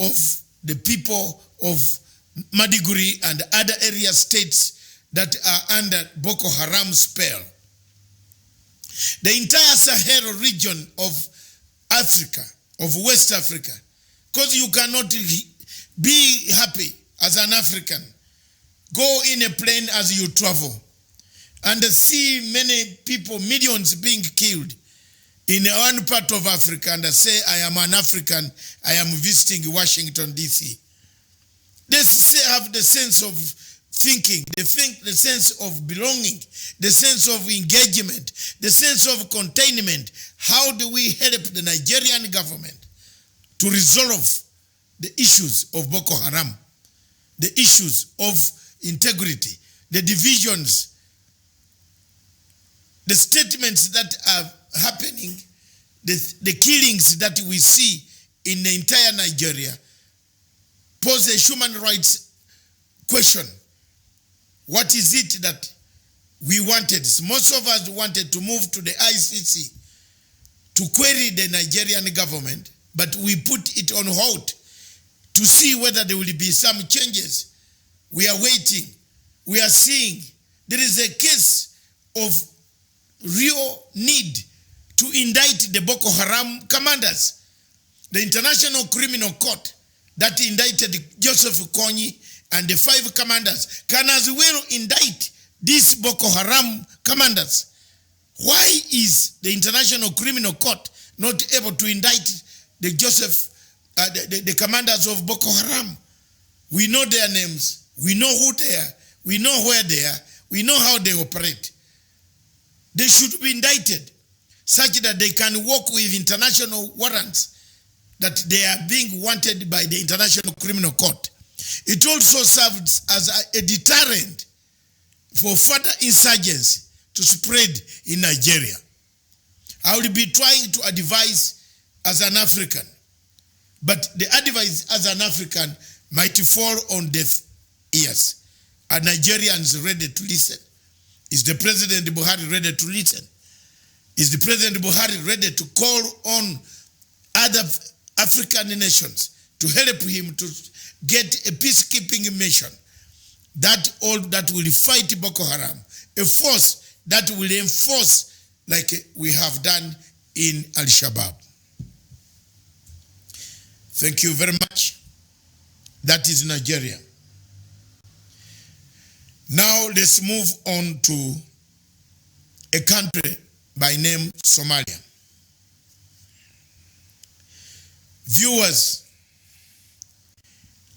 G: of the people of Maiduguri and other area states that are under Boko Haram spell? The entire Sahel region of Africa, of West Africa, because you cannot be happy as an African, go in a plane as you travel and see many people, millions being killed in one part of Africa, and say, I am an African, I am visiting Washington, D.C. They have the sense of thinking, the sense of belonging, the sense of engagement, the sense of containment. How do we help the Nigerian government to resolve the issues of Boko Haram, the issues of integrity, the divisions, the statements that are happening, the killings that we see in the entire Nigeria, pose a human rights question. What is it that we wanted? Most of us wanted to move to the ICC to query the Nigerian government, but we put it on hold to see whether there will be some changes. We are waiting. We are seeing there is a case of real need to indict the Boko Haram commanders. The International Criminal Court that indicted Joseph Kony and the 5 commanders can as well indict these Boko Haram commanders. Why is the International Criminal Court not able to indict the the commanders of Boko Haram? We know their names, we know who they are, we know where they are, we know how they operate. They should be indicted such that they can work with international warrants that they are being wanted by the International Criminal Court. It also serves as a deterrent for further insurgency to spread in Nigeria. I will be trying to advise as an African, but the advice as an African might fall on deaf ears. Are Nigerians ready to listen? Is the President Buhari ready to listen? Is the President Buhari ready to call on other African nations to help him to get a peacekeeping mission that will fight Boko Haram, a force that will enforce like we have done in Al-Shabaab? Thank you very much. That is Nigeria. Now let's move on to a country by name Somalia. Viewers,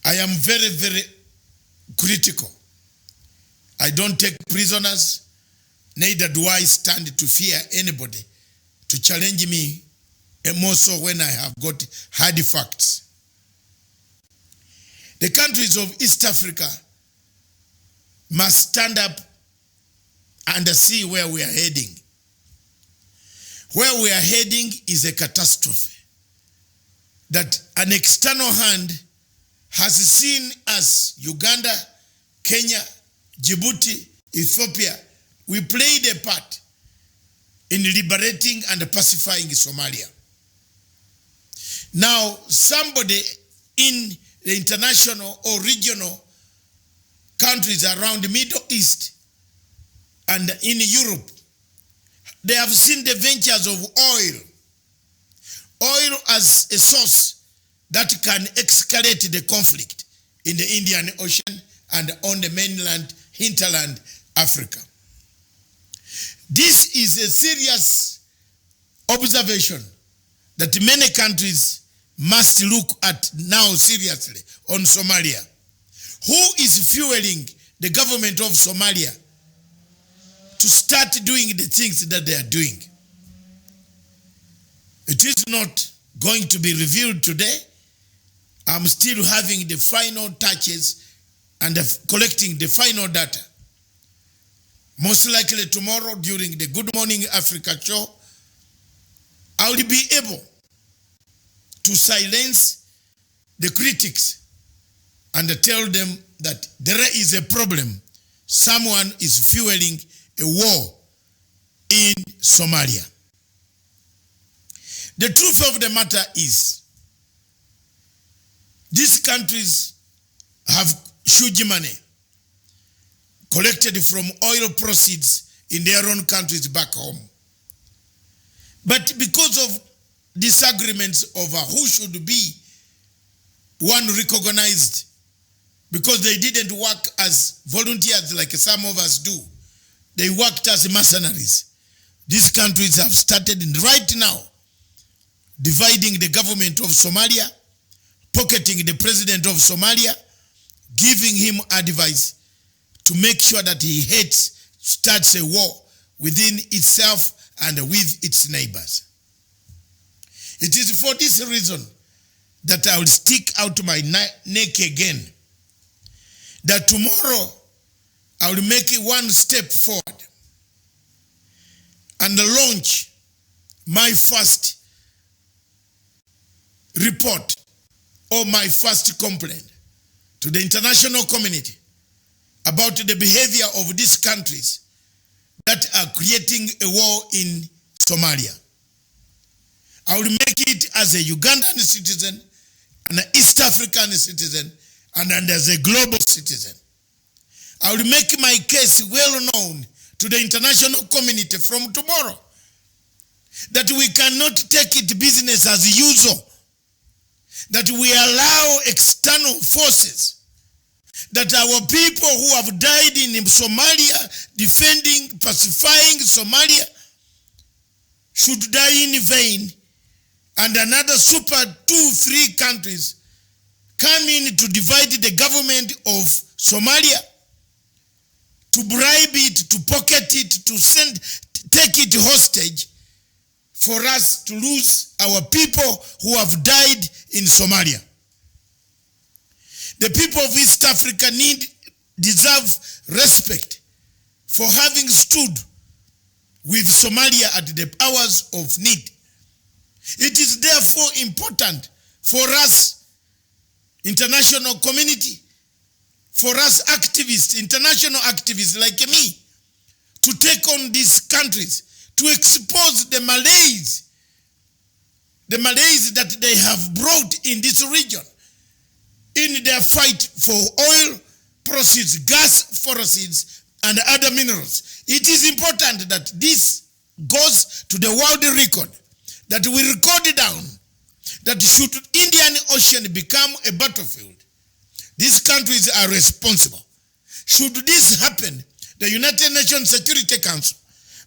G: I am very, very critical. I don't take prisoners, neither do I stand to fear anybody to challenge me, and more so when I have got hard facts. The countries of East Africa must stand up and see where we are heading. Where we are heading is a catastrophe that an external hand has seen as Uganda, Kenya, Djibouti, Ethiopia. We played a part in liberating and pacifying Somalia. Now, somebody in the international or regional countries around the Middle East and in Europe, they have seen the ventures of oil. Oil as a source that can escalate the conflict in the Indian Ocean and on the mainland, hinterland, Africa. This is a serious observation that many countries must look at now seriously on Somalia. Who is fueling the government of Somalia to start doing the things that they are doing? It is not going to be revealed today. I'm still having the final touches and collecting the final data. Most likely tomorrow during the Good Morning Africa show, I will be able to silence the critics and tell them that there is a problem. Someone is fueling a war in Somalia. The truth of the matter is, these countries have huge money collected from oil proceeds in their own countries back home. But because of disagreements over who should be one recognized, because they didn't work as volunteers like some of us do, they worked as mercenaries. These countries have started right now dividing the government of Somalia, pocketing the president of Somalia, giving him advice to make sure that he starts a war within itself and with its neighbors. It is for this reason that I will stick out my neck again, that tomorrow I will make one step forward and launch my first report or my first complaint to the international community about the behavior of these countries that are creating a war in Somalia. I will make it as a Ugandan citizen, an East African citizen, and as a global citizen. I will make my case well known to the international community from tomorrow that we cannot take it business as usual, that we allow external forces, that our people who have died in Somalia defending, pacifying Somalia should die in vain, and another super 2-3 countries come in to divide the government of Somalia, to bribe it, to pocket it, to take it hostage for us to lose our people who have died in Somalia. The people of East Africa deserve respect for having stood with Somalia at the hours of need. It is therefore important for us, international community, for us activists, international activists like me, to take on these countries, to expose the malaise that they have brought in this region in their fight for oil proceeds, gas proceeds, and other minerals. It is important that this goes to the world record, that we record down that should Indian Ocean become a battlefield, these countries are responsible. Should this happen, the United Nations Security Council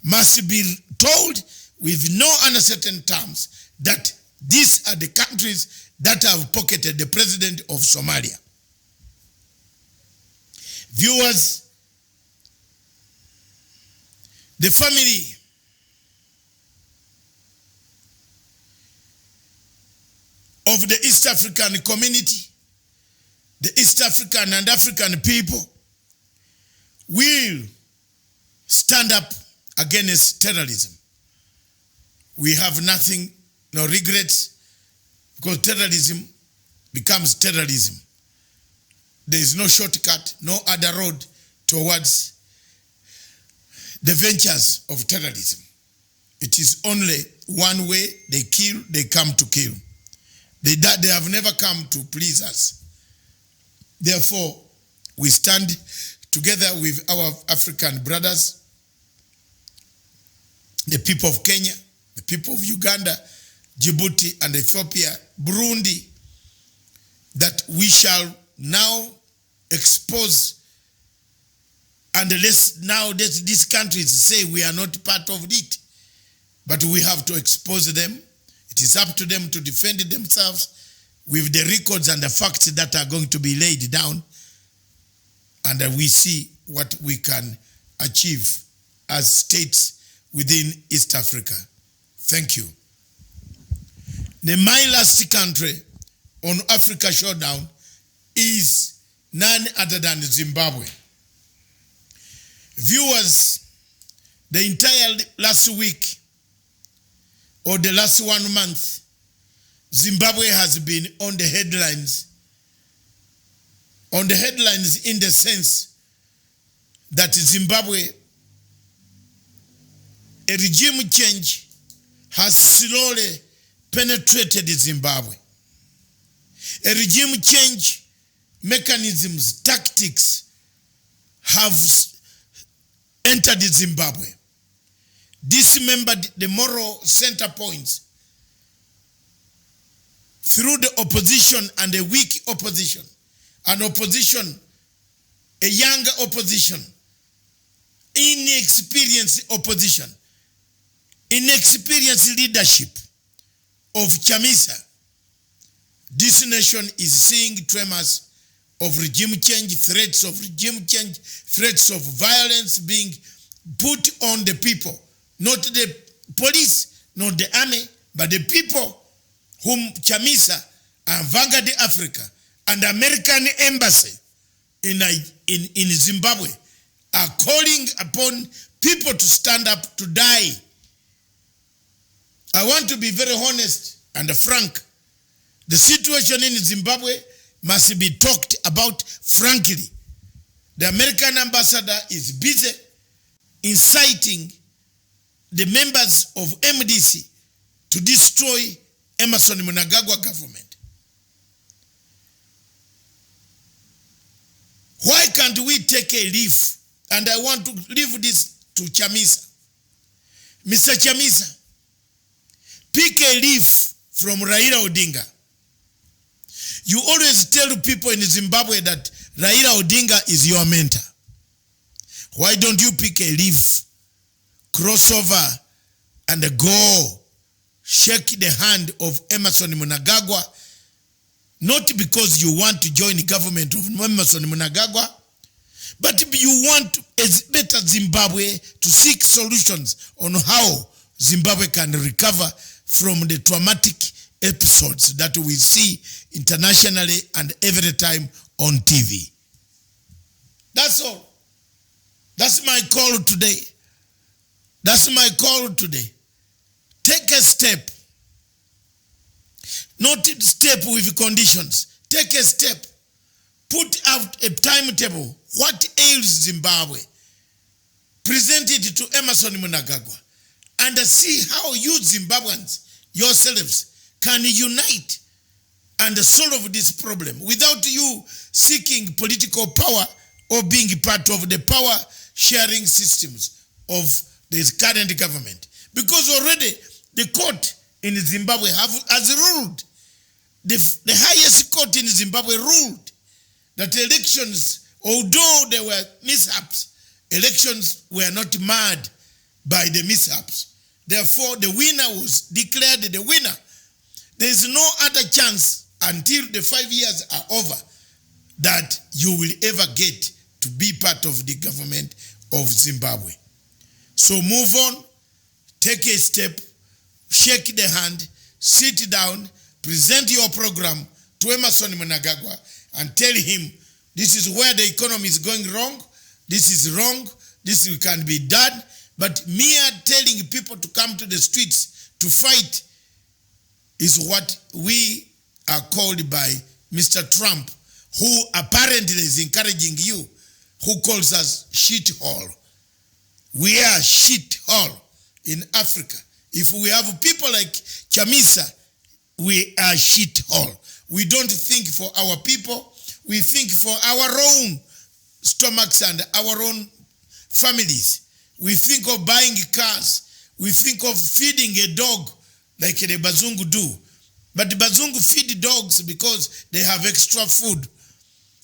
G: must be told with no uncertain terms that these are the countries that have pocketed the president of Somalia. Viewers, the family of the East African community, the East African and African people, will stand up against terrorism. We have nothing, no regrets, because terrorism becomes terrorism. There is no shortcut, no other road towards the ventures of terrorism. It is only one way: they kill, they come to kill. They have never come to please us. Therefore, we stand together with our African brothers, the people of Kenya, the people of Uganda, Djibouti and Ethiopia, Burundi, that we shall now expose, and now that these countries say we are not part of it, but we have to expose them. It is up to them to defend themselves with the records and the facts that are going to be laid down, and we see what we can achieve as states within East Africa. Thank you. My last country on Africa Showdown is none other than Zimbabwe. Viewers, the entire last week or the last 1 month, Zimbabwe has been on the headlines. On the headlines in the sense that Zimbabwe, a regime change has slowly penetrated Zimbabwe. A regime change mechanisms, tactics have entered Zimbabwe. Dismembered the moral center points through the opposition and a weak opposition, an opposition, a younger opposition, inexperienced opposition, inexperienced leadership of Chamisa. This nation is seeing tremors of regime change, threats of regime change, threats of violence being put on the people. Not the police, not the army, but the people whom Chamisa and Vanguard Africa and the American Embassy in Zimbabwe are calling upon people to stand up to die. I want to be very honest and frank. The situation in Zimbabwe must be talked about frankly. The American ambassador is busy inciting the members of MDC to destroy Emmerson Mnangagwa government. Why can't we take a leaf? And I want to leave this to Chamisa. Mr. Chamisa, pick a leaf from Raila Odinga. You always tell people in Zimbabwe that Raila Odinga is your mentor. Why don't you pick a leaf, cross over, and go shake the hand of Emmerson Mnangagwa, not because you want to join the government of Emmerson Mnangagwa, but you want a better Zimbabwe to seek solutions on how Zimbabwe can recover from the traumatic episodes that we see internationally and every time on TV. That's all. That's my call today. That's my call today. Take a step. Not a step with conditions. Take a step. Put out a timetable. What ails Zimbabwe? Present it to Emmerson Mnangagwa and see how you Zimbabweans yourselves can unite and solve this problem without you seeking political power or being part of the power sharing systems of the current government. Because already the court in Zimbabwe has ruled, the highest court in Zimbabwe ruled that elections, although there were mishaps, elections were not marred by the mishaps. Therefore, the winner was declared the winner. There is no other chance until the 5 years are over that you will ever get to be part of the government of Zimbabwe. So move on, take a step, shake the hand, sit down, present your program to Emmerson Mnangagwa and tell him this is where the economy is going wrong, this is wrong, this can be done, but mere telling people to come to the streets to fight is what we are called by Mr. Trump, who apparently is encouraging you, who calls us shithole. We are shithole in Africa. If we have people like Chamisa, we are shithole. We don't think for our people. We think for our own stomachs and our own families. We think of buying cars. We think of feeding a dog like the Bazungu do. But the Bazungu feed dogs because they have extra food.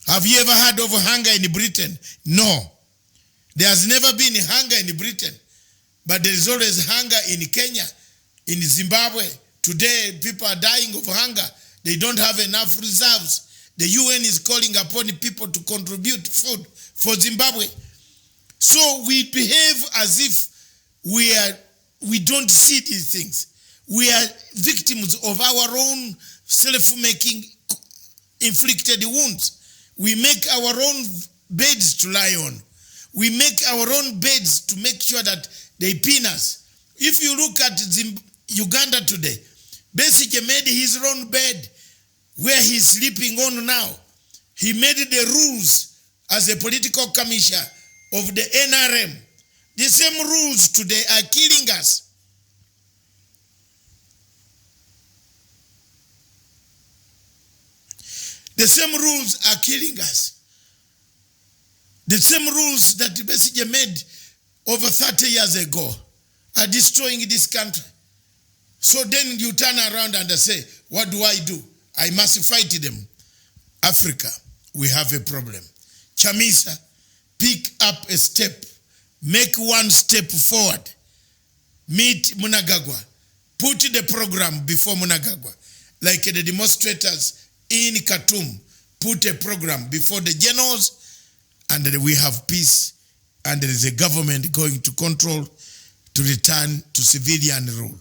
G: Have you ever heard of hunger in Britain? No. There has never been hunger in Britain. But there is always hunger in Kenya, in Zimbabwe. Today, people are dying of hunger. They don't have enough reserves. The UN is calling upon people to contribute food for Zimbabwe. So we behave as if we don't see these things. We are victims of our own self-making inflicted wounds. We make our own beds to lie on. We make our own beds to make sure that they pin us. If you look at Uganda today, Besigye made his own bed where he's sleeping on now. He made the rules as a political commissioner of the NRM. The same rules today are killing us. The same rules are killing us. The same rules that Besigye made over 30 years ago are destroying this country. So then you turn around and say, what do? I must fight them. Africa, we have a problem. Chamisa, pick up a step. Make one step forward. Meet Mnangagwa. Put the program before Mnangagwa. Like the demonstrators in Khartoum, put a program before the generals, and we have peace, and there is a government going to control to return to civilian rule.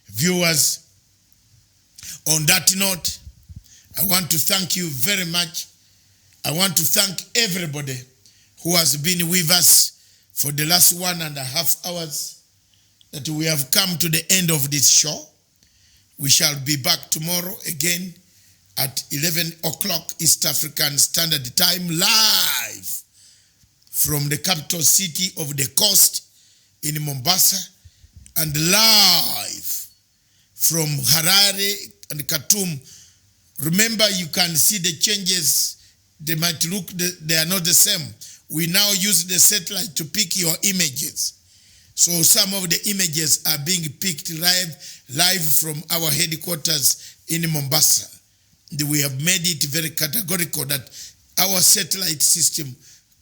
G: Viewers, on that note, I want to thank you very much. I want to thank everybody who has been with us for the last 1.5 hours that we have come to the end of this show. We shall be back tomorrow again at 11 o'clock East African Standard Time, live from the capital city of the coast in Mombasa, and live from Harare and Khartoum. Remember, you can see the changes. They might look, they are not the same. We now use the satellite to pick your images. So some of the images are being picked live from our headquarters in Mombasa. We have made it very categorical that our satellite system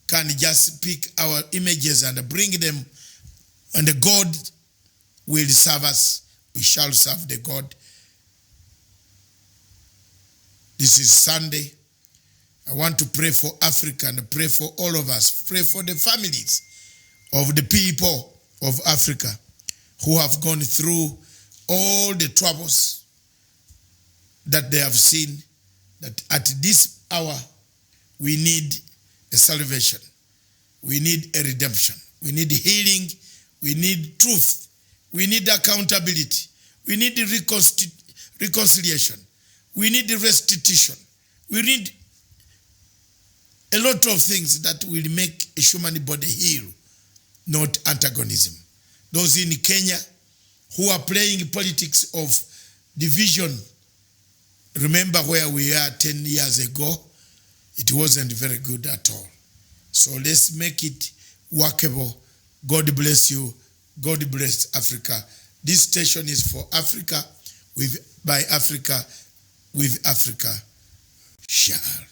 G: can just pick our images and bring them, and the God will serve us. We shall serve the God. This is Sunday. I want to pray for Africa and pray for all of us. Pray for the families of the people of Africa who have gone through all the troubles that they have seen, that at this hour we need a salvation. We need a redemption. We need healing. We need truth. We need accountability. We need reconciliation. We need restitution. We need a lot of things that will make a human body heal, not antagonism. Those in Kenya who are playing politics of division, remember where we are 10 years ago? It wasn't very good at all. So let's make it workable. God bless you. God bless Africa. This station is for Africa, by Africa, with Africa. Shall.